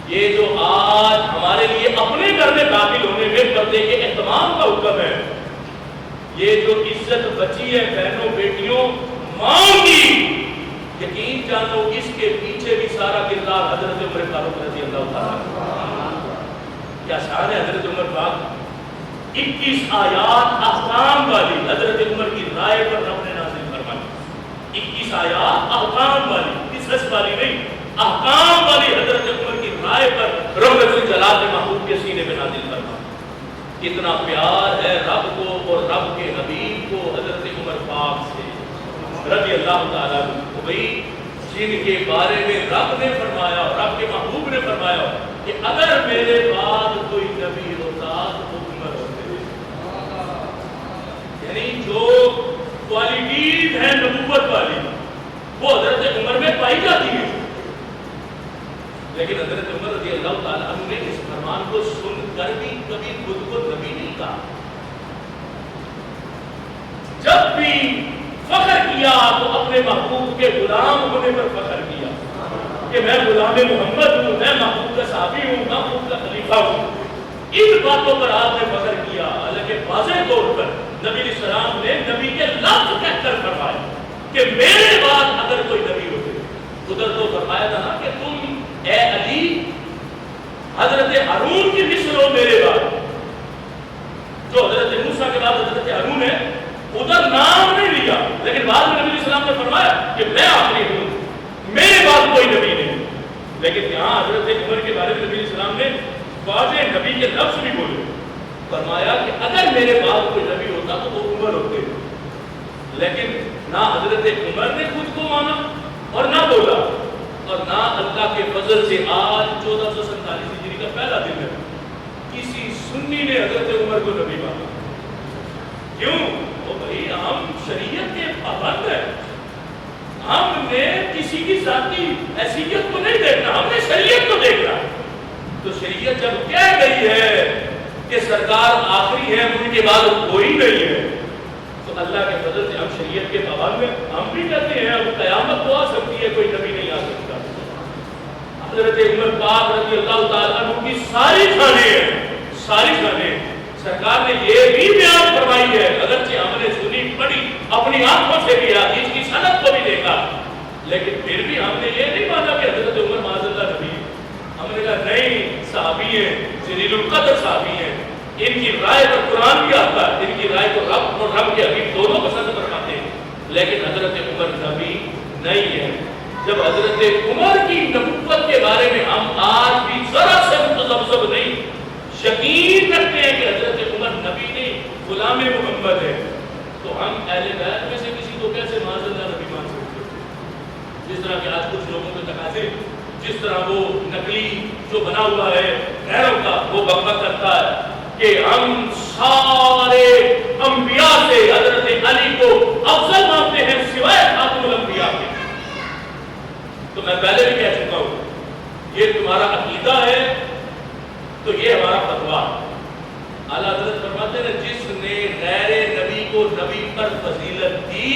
یہ جو آج ہمارے لیے اپنے گھر میں داخل ہونے میں پردے کے اہتمام کا حکم ہے، یہ جو عزت بچی ہے بہنوں بیٹیوں ماں کی، یقین جانو اس کے پیچھے بھی سارا کردار حضرت عمر فاروق رضی اللہ تعالیٰ۔ کیا شان ہے حضرت عمر پاک، 21 آیات احکام والی حضرت عمر کی رائے پر رب نے نازل فرمائی، 21 آیات احکام والی، قصص والی نہیں، احکام والی حضرت عمر کی رائے پر رب ذوالجلال نے محبوب کے سینے میں نازل فرمائی۔ کتنا پیار ہے رب کو اور رب کے حبیب کو حضرت عمر پاک سے رضی اللہ تعالیٰ عنہ، بھئی جن کے بارے میں رب نے فرمایا، رب کے محبوب نے فرمایا کہ اگر میرے بعد کوئی نبی ہوتا تو وہ عمر ہوتے، یعنی جو کوالٹیز ہیں نبوت والی وہ حضرت عمر میں پائی جاتی ہے۔ لیکن حضرت عمر رضی اللہ تعالیٰ عنہ نے اس فرمان کو سن کر بھی کبھی خود کو نبی نہیں کہا، جب بھی فخر کیا تو اپنے محبوب کے غلام ہونے پر فخر کیا کہ میں غلام محمد ہوں، میں محبوب کا صحابی ہوں، محبوب کا خلیفہ ہوں۔ ان باتوں پر آپ نے فخر کیا، حالانکہ واضح طور پر نبی علیہ السلام نے نبی کے لفظ کہہ کر فرمایا کہ میرے بعد اگر کوئی نبی ہوتے، ادھر تو فرمایا تھا نا کہ تم اے علی حضرت ہارون کی مثل ہو میرے بعد، جو حضرت موسیٰ کے بعد حضرت ہارون ہے، ادھر نام نہیں لیا، لیکن بعد میں نبی علیہ السلام نے فرمایا کہ میں آخری ہوں، میرے بعد کوئی نبی نہیں۔ لیکن یہاں حضرت عمر کے بارے میں نبی علیہ السلام نے واضح نبی کے لفظ بھی بولے، فرمایا کہ اگر میرے بعد کوئی نبی ہوتا تو وہ عمر ہوتے، لیکن نہ حضرت عمر نے خود کو مانا اور نہ بولا، اور نہ اللہ کے فضل سے آج 1447 ہجری کا پہلا دن ہے کسی سنی نے حضرت عمر کو نبی مانا۔ کیوں؟ وہ بھائی ہم شریعت کے پابند ہیں، ہم نے کسی کی ذاتی حیثیت کو نہیں دیکھنا، ہم نے شریعت کو دیکھنا۔ تو شریعت جب کہہ گئی ہے کہ سرکار آخری ہے، ان کے بعد کوئی نہیں ہے، تو اللہ کے فضل سے ہم شریعت کے پابند ہیں۔ ہم بھی کہتے ہیں اب قیامت تو آ سکتی ہے، کوئی نبی نہیں آ سکتا۔ حضرت عمر پاک رضی اللہ تعالیٰ عنہ کی ساری شانیں ہیں، ساری شانیں۔ سرکار نے یہ بھی بیان فرمائی ہے، اگرچہ ہم نے سنی پڑھی اپنی آنکھوں سے بھی حدیث کی سند کو بھی دیکھا، لیکن پھر بھی ہم نے یہ نہیں مانا کہ حضرت عمر معاذ اللہ نبی۔ ہم نے کہا نہیں، صحابی ہیں، جلیل القدر صحابی ہیں، ان کی رائے پر قرآن بھی آتا ہے، ان کی رائے کو رب اور رب کے حبیب دونوں پسند فرماتے ہیں، لیکن حضرت عمر نبی نہیں ہے۔ جب حضرت عمر کی نبوت کے بارے میں ہم آج بھی ذرا سے متذبذب نہیں، یقین رکھتے ہیں کہ حضرت عمر نبی نہیں غلام محمد ہے، تو ہم اہل بیت میں سے کسی کو کیسے معاذ اللہ نبی مان سکتے ہیں؟ جس طرح کہ آج کچھ لوگوں کے تقاضے، جس طرح وہ نقلی جو بنا ہوا ہے غیروں کا، وہ بکبک کرتا ہے کہ ہم سارے انبیاء سے حضرت علی کو افضل مانتے ہیں سوائے خاتم الانبیاء کے۔ تو میں پہلے بھی کہہ چکا ہوں، یہ تمہارا عقیدہ ہے تو یہ ہمارا فتویٰ۔ اعلیٰ حضرت فرماتے ہیں جس نے غیر نبی کو نبی پر فضیلت دی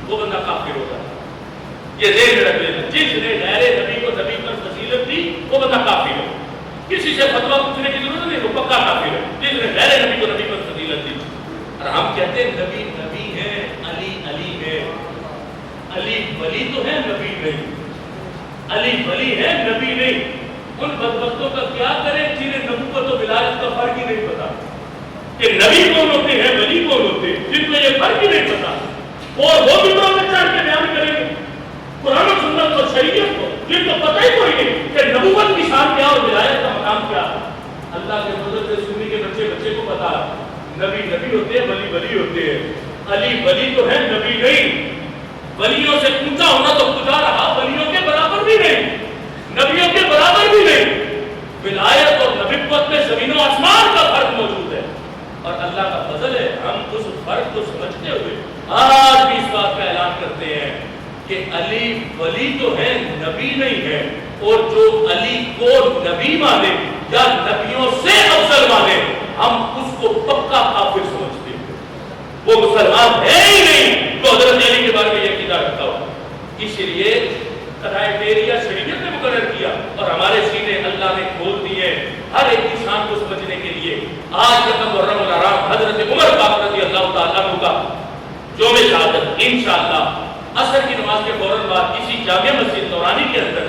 وہ بندہ کافر ہوتا ہے۔ یہ ذہن میں رکھ لینا، جس نے غیر نبی کو نبی پر فضیلت دی وہ بندہ کافر ہے۔ کسی سے فتویٰ پوچھنے کی ضرورت نہیں، وہ پکا کافر ہے جس نے غیر نبی کو نبی پر فضیلت دی۔ اور ہم کہتے ہیں نبی نبی ہے، علی علی ہے، علی ولی تو ہے نبی نہیں، علی ولی ہے نبی نہیں۔ ان بدبختوں کا کیا کریں جنہیں نبوت و ولایت کا فرق ہی نہیں پتا کہ نبی کون ہوتے ہیں، ولی کون ہوتے ہیں، جن کو یہ فرق ہی نہیں پتا، اور وہ بھی میں چڑھ کے بیان کریں گے قرآن و سنت اور شریعت کو یہ تو پتہ ہی کوئی نہیں کہ نبوت کی شان کیا اور ولایت کا مقام کیا. اللہ کے فضل سے سنی کے بچے کو پتا نبی نبی ہوتے ہیں, ولی ولی ہوتے ہیں. علی ولی تو ہے, نبی نہیں. ولیوں سے اونچا ہونا تو خدا رہا, ولیوں کے برابر بھی نہیں, نبیوں کے برابر بھی نہیں. ولایت اور نبوت میں زمین و آسمان کا فرق موجود ہے, اور اللہ کا فضل ہے ہم اس فرق کو سمجھتے ہوئے آج بھی اس بات کا اعلان کرتے ہیں کہ علی ولی تو ہے, نبی نہیں ہے. اور جو علی کو نبی مانے یا نبیوں سے افضل مانے, ہم اس کو پکا کافر سمجھتے ہیں, وہ مسلمان ہے ہی نہیں تو حضرت علی کے بارے میں یہ عقیدہ رکھتا ہو. اس لیے کرائٹیریا شریعت نے مقرر کیا اور ہمارے سینے اللہ نے کھول دیے ہر ایک انسان کو سمجھنے کے لیے. آج جب محرم الحرام حضرت عمر پاک رضی اللہ تعالیٰ عنہ کا یوم شہادت انشاءاللہ عصر کی نماز کے فوراً بعد اسی جامع مسجد نورانی کے اندر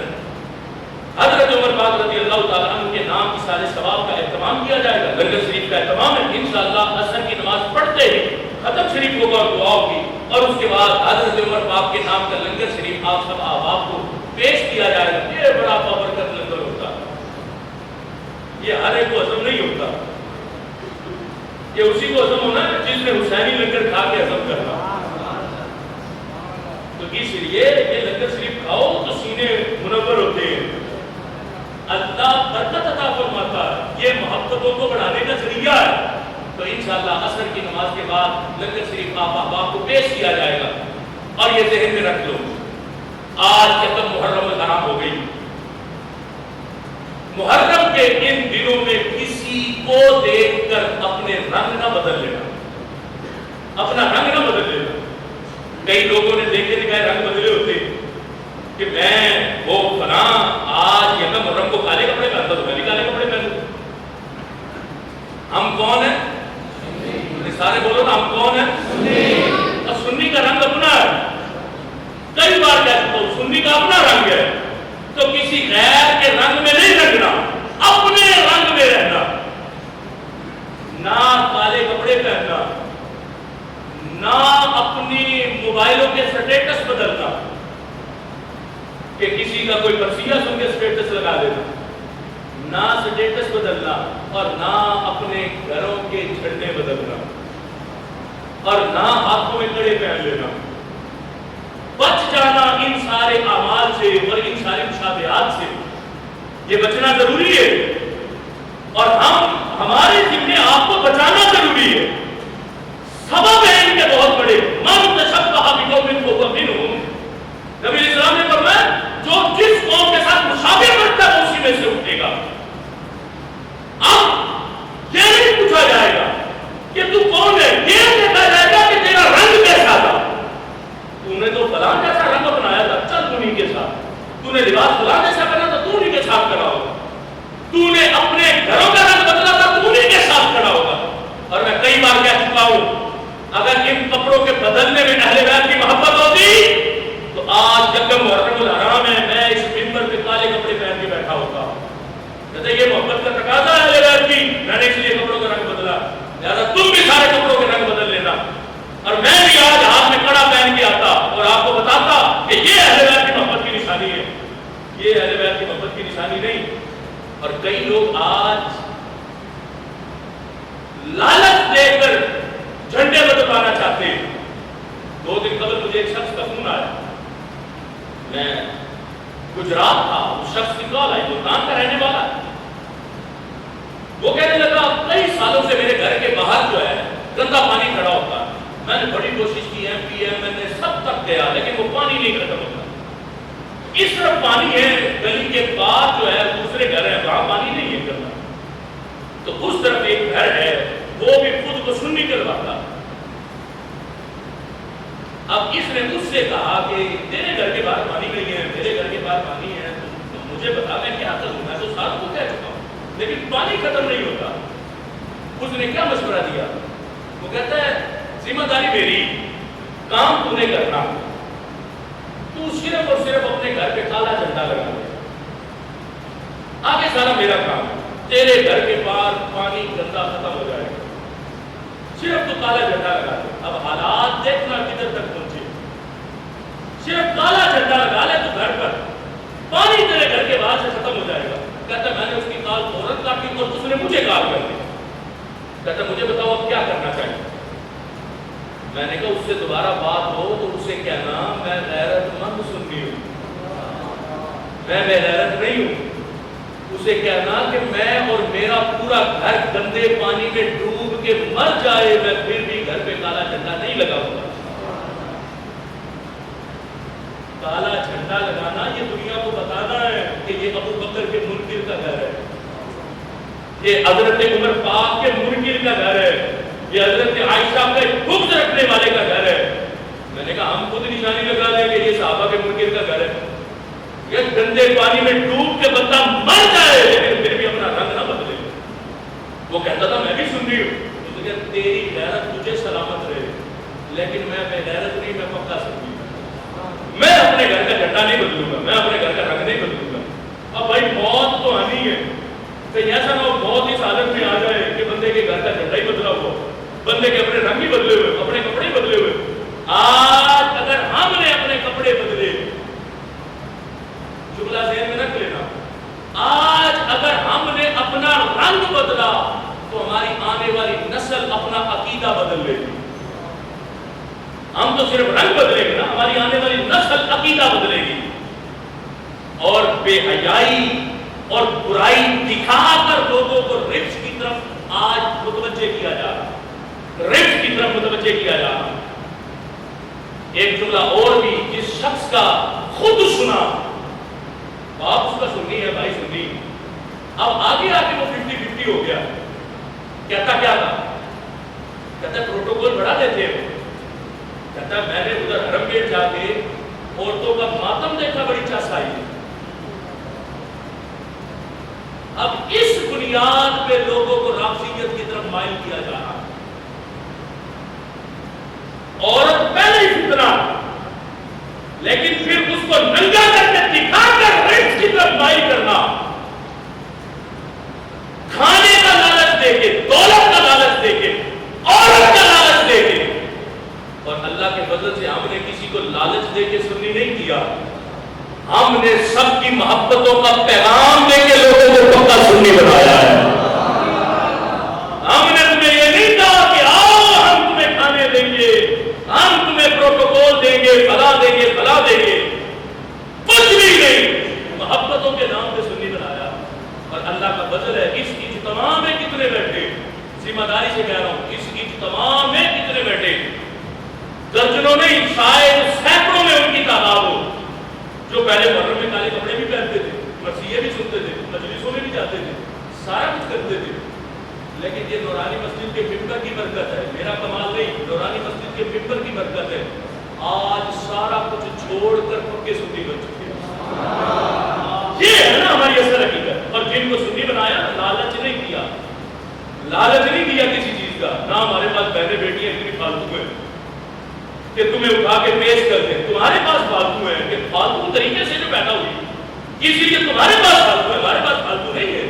حضرت عمر پاک رضی اللہ تعالیٰ عنہ کے نام کی سال ثواب کا اہتمام کیا جائے گا. لنگر شریف کا اہتمام ہے انشاءاللہ. عصر کی نماز پڑھتے ہی ختم شریف ہوگا اور دعا ہوگی, اور اس کے بعد حضرت عمر پاک کے نام کا لنگر شریف آپ سب احباب کو پیش کیا جائے گا. یہ بڑا بابرکت لنگر ہوتا ہے, یہ ہر ایک کو ہضم نہیں ہوتا. یہ اسی کو ہضم ہونا ہے جس نے حسینی لنگر کھا کے ہضم کرنا. تو اس لیے یہ لنگر شریف کھاؤ تو سینے منور ہوتے ہیں, اللہ برکت عطا فرماتا ہے, یہ محبتوں کو بڑھانے کا ذریعہ ہے. تو انشاءاللہ عصر کی نماز کے بعد لنگر شریف آپ احباب کو پیش کیا جائے گا. اور یہ ذہن میں رکھ لو, آج ختم محرم الحرام ہو گئی. محرم کے ان دنوں میں کسی کو دیکھ کر اپنے رنگ نہ بدل لینا, اپنا رنگ نہ بدل لینا. کئی لوگوں نے دیکھے دکھائے رنگ بدلے ہوتے کہ میں وہ فلاں آج یکم محرم کو کالے کپڑے پہنتا تو میں بھی کالے کپڑے پہنوں. ہم کون ہیں؟ سارے بولو نا, ہم کون ہیں؟ اور سنی کا رنگ اپنا ہے. کئی بار کہتا ہوں سنی کا اپنا رنگ ہے, تو کسی غیر کے رنگ میں نہیں رنگنا, اپنے رنگ میں رہنا. نہ کالے کپڑے پہننا, نہ اپنی موبائلوں کے سٹیٹس بدلنا کہ کسی کا کوئی مرثیہ سن کے سٹیٹس لگا دینا, نہ سٹیٹس بدلنا, اور نہ اپنے گھروں کے جھنڈے بدلنا, اور نہ ہاتھوں میں کڑے پہن لینا. بچ جانا ان سارے اعمال سے اور ان سارے مشابہات سے, یہ بچنا ضروری ہے. اور ہمارے ذمے آپ کو بچانا ضروری ہے. سبب ہے ان کے بہت بڑے. من تشبہ بقوم فہو منہم, نبی اسلام نے فرمایا جو جس قوم کے ساتھ مشابہ کرتا ہے اسی میں سے اٹھے گا. اب یہ نہیں پوچھا جائے گا کہ تو کون ہے, یہ دیکھا جائے گا کہ تیرا رنگ کیسا تھا. تو نے تو فلاں جیسا رنگ اپنایا تھا, چل انہی کے ساتھ. تو نے لباس فلاں جیسا پہنا تھا, تو انہی کے ساتھ کھڑا ہوگا. تو نے اپنے گھروں کا رنگ بدلا تھا, تو انہی کے ساتھ کھڑا ہوگا. اور میں کئی بار کہہ چکا ہوں اگر ان کپڑوں کے بدلنے میں اہل بیت کی محبت ہوتی تو آج جب محرم الحرام ہے میں اس منبر پہ کالے کپڑے پہن کے بیٹھا ہوتا. کہتے یہ محبت کا تقاضا ہے اہل بیت کی, میں نے اس لیے کپڑوں کا رنگ بدلا, لہذا تم بھی سارے کپڑوں کے رنگ بدل لینا. اور میں بھی آج ہاتھ میں کڑا پہن کے آتا اور آپ کو بتاتا کہ یہ اہل بیت کی محبت کی نشانی ہے, یہ اہل بیت کی محبت کی نشانی نہیں. اور کئی لوگ آج لالچ دے کر جھنڈے بدلوانا چاہتے ہیں. 2 دن قبل مجھے ایک شخص کا فون آیا, میں گجرات تھا, اس شخص کی کال آئی, ملتان کا رہنے والا ہے. وہ کہنے لگا کئی سالوں سے میرے گھر کے باہر جو ہے گندا پانی کھڑا ہوتا ہے. میں نے بڑی کوشش کی, M P M L A سب تک گیا لیکن وہ پانی نہیں ختم ہوتا. اس طرف پانی ہے, گلی کے بعد جو ہے دوسرے گھر ہے وہاں پانی نہیں ہے کرنا. تو اس طرف ایک گھر ہے وہ بھی خود کو سنی کرواتا. اب اس نے مجھ سے کہا کہ تیرے گھر کے باہر پانی نہیں ہے, میرے گھر کے باہر پانی ہے, تو مجھے بتا میں کیا کروں. میں تو ساتھ کو کہہ چکا ہوں لیکن پانی ختم نہیں ہوتا. اس نے کیا مشورہ دیا, وہ کہتا ہے ذمہ داری میری, کام تو نے کرنا, تو صرف اور صرف اپنے گھر پہ کالا جھنڈا لگا دے, آگے سارا میرا کام, تیرے گھر کے باہر پانی گندا ختم ہو جائے گا, صرف تو کالا جھنڈا لگا دے. اب حالات دیکھنا کدھر تک پہنچے. صرف کالا جھنڈا لگا پانی تیرے گھر کے باہر سے ختم ہو جائے گا. کہتا میں نے اس کی کال فوراً کاٹی اور اس نے مجھے کال کر دی. کہتا مجھے بتاؤ اب کیا کرنا چاہیے. میں نے کہا اس سے دوبارہ بات ہو تو اسے کہنا میں غیرت مند سنی ہوں, میں بے غیرت نہیں ہوں. اسے کہنا کہ میں اور میرا پورا گھر گندے پانی میں ڈوب کے مر جائے, میں پھر بھی گھر پہ کالا جھنڈا نہیں لگاؤں گا. کالا جھنڈا لگانا یہ دنیا کو بتانا ہے کہ یہ ابو بکر کے منکر کا گھر ہے, یہ حضرت عمر پاک کے منکر کا گھر ہے, یہ حضرت عائشہ کے خبز رکھنے والے کا گھر ہے. میں نے کہا ہم خود نشانی لگا لیں کہ یہ صحابہ کے منکر کا گھر ہے. یہ گندے پانی میں ڈوب کے بندہ مر جائے لیکن پھر بھی اپنا رنگ نہ بدلے. وہ کہتا تھا میں بھی سن رہی ہوں, تیری غیرت تجھے سلامت رہے, لیکن میں بے غیرت نہیں, میں پکا سنی. میں اپنے گھر کا جھنڈا نہیں بدلوں گا, میں اپنے گھر کا رنگ نہیں بدلوں گا. اب بھائی موت تو آنی ہے, کہیں ایسا نہ ہو موت اس حالت میں آ جائے کہ بندے کے گھر کا جھنڈا ہی بدلا ہوا, بندے کے اپنے رنگ ہی بدلے ہوئے, اپنے کپڑے ہی بدلے ہوئے. آج اگر ہم نے اپنے کپڑے بدلے, جملہ ذہن میں رکھ لینا, آج اگر ہم نے اپنا رنگ بدلا تو ہماری آنے والی نسل اپنا عقیدہ بدل لے گی. ہم تو صرف رنگ بدلیں گے نا, ہماری آنے والی نسل عقیدہ بدلے گی. اور بے حیائی اور برائی دکھا کر لوگوں کو رچ کی طرف آج متوجہ کیا جا رہا, رچ کی طرف متوجہ کیا جا رہا. ایک جملہ اور بھی جس شخص کا خود سنا, آپ اس کا سنی ہے بھائی سنی, اب آگے آ کے وہ 50-50 ہو گیا. کہتا کیا تھا, کہتا پروٹوکول بڑھا دیتے ہیں. کہتا میں نے ادھر حرم گیٹ جا کے عورتوں کا ماتم دیکھا, بڑی چس آئی. اب اس بنیاد پہ لوگوں کو رافضیت کی طرف مائل کیا جا رہا. عورت پہلے ہی فتنہ, لیکن پھر اس کو ننگا کر کے دکھا کر رچ کی طرف مائل کرنا, کھانے کا لالچ دے کے, دولت کا لالچ دے کے, عورت کا لالچ دے کے. اور اللہ کے فضل سے ہم نے کسی کو لالچ دے کے سنی نہیں کیا, ہم نے سب کی محبتوں کا پیغام دے کے لوگوں کو پکا سنی بنایا ہے. ہم نے تمہیں یہ نہیں کہا کہ آؤ ہم تمہیں کھانے دیں گے, ہم تمہیں پروٹوکول دیں گے, فلا دیں گے, فلا دیں گے, کچھ بھی نہیں. محبتوں کے نام پہ سنی بنایا. اور اللہ کا فضل ہے, اس اجتماع میں کتنے بیٹھے, ذمہ داری سے کہہ رہا ہوں, اس اجتماع میں کتنے بیٹھے, درجنوں نہیں شاید سینکڑوں میں ان کی تعداد ہو, جو پہلے محرم میں کالے کپڑے بھی پہنتے تھے, مرثیے بھی سنتے تھے, مجلسوں میں بھی جاتے تھے, سارا کچھ کرتے تھے. لیکن یہ نورانی مسجد کے ممبر کی برکت ہے, میرا کمال نہیں, نورانی مسجد کے ممبر کی برکت ہے. آج سارا کچھ چھوڑ کر پکے سنی بن چکے ہیں. یہ ہے نا ہماری اصل حقیقت. اور جن کو سنی بنایا لالچ نہیں کیا, لالچ نہیں دیا کسی چیز کا. نہ ہمارے پاس بہنیں بیٹیاں اتنی فالتو ہیں کہ تمہیں اٹھا کے پیش کر دیں, تمہارے پاس فالتو ہے کہ فالتو طریقے سے جو پیدا ہوئی, اس لیے تمہارے پاس فالتو ہے, ہمارے پاس فالتو نہیں ہے.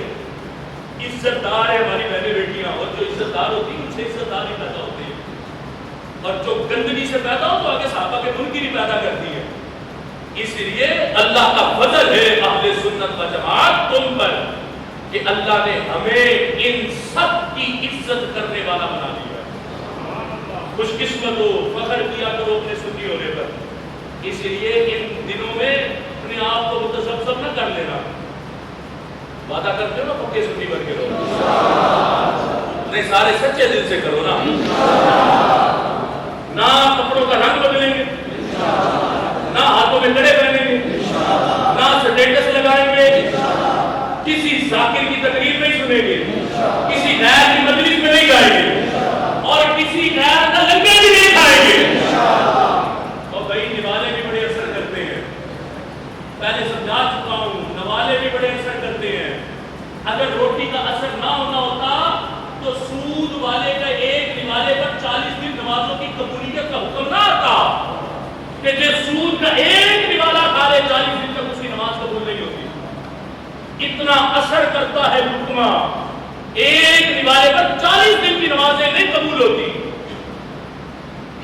عزت دار ہے ہماری بہنیں بیٹیاں, اور جو عزت دار ہوتی ہیں ان سے عزت دار ہی پیدا ہوتے ہیں, اور جو گندگی سے پیدا ہو تو آگے صحابہ کے منکر ہی پیدا کرتی ہے. اس لیے اللہ کا فضل ہے اہل سنت و جماعت تم پر کہ اللہ نے ہمیں ان سب کی عزت کرنے والا بنا دیا. خوش قسمت ہو, فخر کیا کرو اپنے سنی ہونے پر. اس لیے ان دنوں میں اپنے آپ کو متذبذب نہ کر لینا. وعدہ کرتے ہو نا پکے سنی بن کے رہو, نہیں سارے سچے دل سے کرو نا. نہ کپڑوں کا رنگ بدلیں گے, نہ ہاتھوں میں کڑے پہنیں گے, نہ سٹیٹس لگائیں گے, کسی ذاکر کی تقریر نہیں سنیں گے, کسی غیر کی مجلس میں نہیں جائیں گے, اور کسی غیر کا لنگر بھی نہیں کھائیں گے. اور بھائی نوالے بھی بڑے اثر کرتے ہیں, پہلے سمجھا چکا ہوں, نوالے بھی بڑے اثر کرتے ہیں. اگر روٹی کا اثر نہ ہونا ہوتا تو سود والے کا ایک نوالے پر 40 دن نمازوں کی قبولیت کا حکم نہ آتا کہ جو سود کا ایک نوالا کھا لے 40 دن تک اس کی نماز قبول نہیں ہوتی. اتنا اثر کرتا ہے حکمہ, ایک نوالے پر 40 دن کی نمازیں نہیں قبول ہوتی.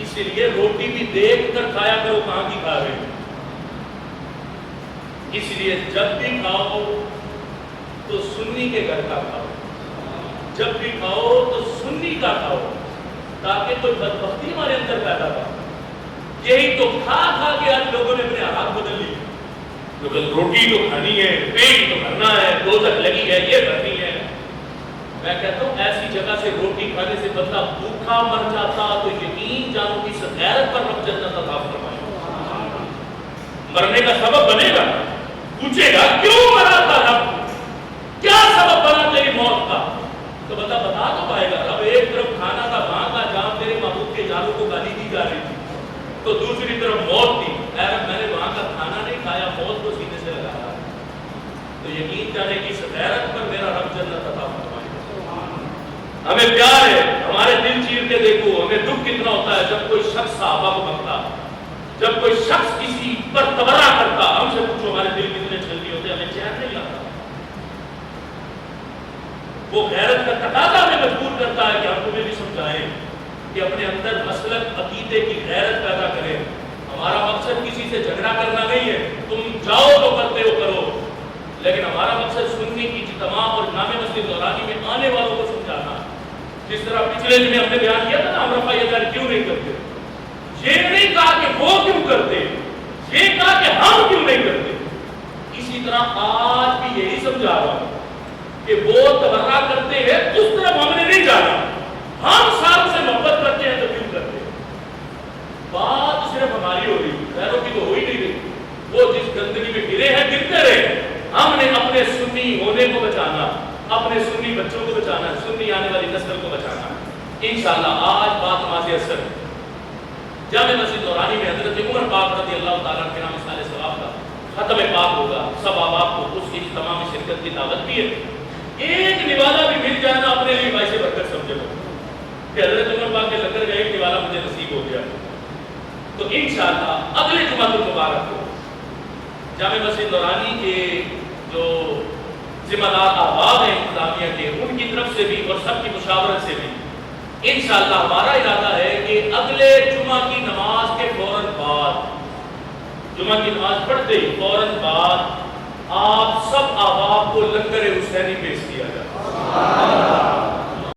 اس لیے روٹی بھی دیکھ کر کھایا کرو کہاں کی کھا رہے. اس لیے جب بھی کھاؤ تو سنی کے گھر کا کھاؤ، جب بھی کھاؤ تو سنی کا کھاؤ، تاکہ کوئی بدبختی ہمارے اندر پیدا ہو۔ یہی تو کھا کھا کے آج لوگوں نے اپنے حالات بدل لی، روٹی تو کھانی ہے، پیٹ تو بھرنا ہے، دوزخ لگی ہے، یہ بھرنی ہے۔ میں کہتا ہوں ایسی جگہ سے روٹی کھانے سے بندہ بھوکا مر جاتا تو یقین جانو کہ اس غیرت پر رب جنت عطا فرمائے۔ مرنے کا سبب بنے گا، پوچھے گا کیوں مرا تھا رب، کیا سبب بنا تیری موت کا، تو بتا تو پائے گا رب ایک طرف کھانا تھا وہاں کا جہاں تیرے محبوب کے جانوں کو گالی دی جا رہی تھی، تو دوسری طرف موت تھی، اے رب میں نے وہاں کا کھانا نہیں کھایا، موت کو سینے سے لگایا، تو یقین جانے کی اس غیرت پر میرا رب جنت عطا فرمائے۔ ہمیں پیار ہے، ہمارے دل چیر کے دیکھو، ہمیں دکھ کتنا ہوتا ہے جب کوئی شخص صحابہ کو بکتا، جب کوئی شخص کسی پر تبرہ کرتا، ہم سے پوچھو ہمارے دل کتنے چھلنی ہوتے، ہمیں چین نہیں آتا۔ وہ غیرت کا تقاضا ہمیں مجبور کرتا ہے کہ ہم تمہیں بھی سمجھائیں کہ اپنے اندر مسلک عقیدے کی غیرت پیدا کریں۔ ہمارا مقصد کسی سے جھگڑا کرنا نہیں ہے، تم جاؤ تو کرتے ہو کرو، لیکن ہمارا مقصد سننے کی اجتماع اور جامع مسجد نورانی میں آنے والوں کو سمجھانا۔ جس طرح پچھلے دن ہم نے بیان کیا تھا نا، ہم رفع یدین کیوں نہیں کرتے، یہ نہیں کہا کہ وہ کیوں کرتے، یہ کہا کہ ہم کیوں نہیں کرتے۔ اسی طرح آج بھی یہی سمجھا رہا ہوں کہ وہ تبرہ کرتے ہیں اس طرف ہم نے نہیں جانا، ہم ساتھ سے محبت کرتے ہیں تو کیوں کرتے ہیں۔ بات صرف ہماری ہو رہی، غیروں کی تو ہو ہی نہیں رہی، وہ جس گندگی میں گرے ہیں گرتے رہے، ہم نے اپنے سنی ہونے کو بچانا، اپنے سنی بچوں کو بچانا، سنی آنے والی نسل کو بچانا۔ انشاءاللہ آج بات نماز عصر جامع مسجد نورانی میں حضرت عمر پاک رضی اللہ تعالیٰ کے نام مثال ثواب کا ختم پاک ہوگا، سب آپ کو اس اجتماع میں شرکت کی دعوت بھی ہے۔ ایک نوالا بھی مل جانا اپنے لیے باعث برکت سمجھے گا کہ حضرت عمر پاک کے لنگر کا ایک نوالا مجھے نصیب ہو گیا، تو انشاءاللہ اگلے جمعہ المبارک کو جامع مسجد نورانی کے جو ذمہ دار احباب ہیں انتظامیہ کے، ان کی طرف سے بھی اور سب کی مشاورت سے بھی انشاءاللہ ہمارا ارادہ ہے کہ اگلے جمعہ کی نماز کے فوراً بعد، جمعہ کی نماز پڑھتے ہی فوراً بعد آپ سب احباب کو لنگر حسینی پیش کیا جائے۔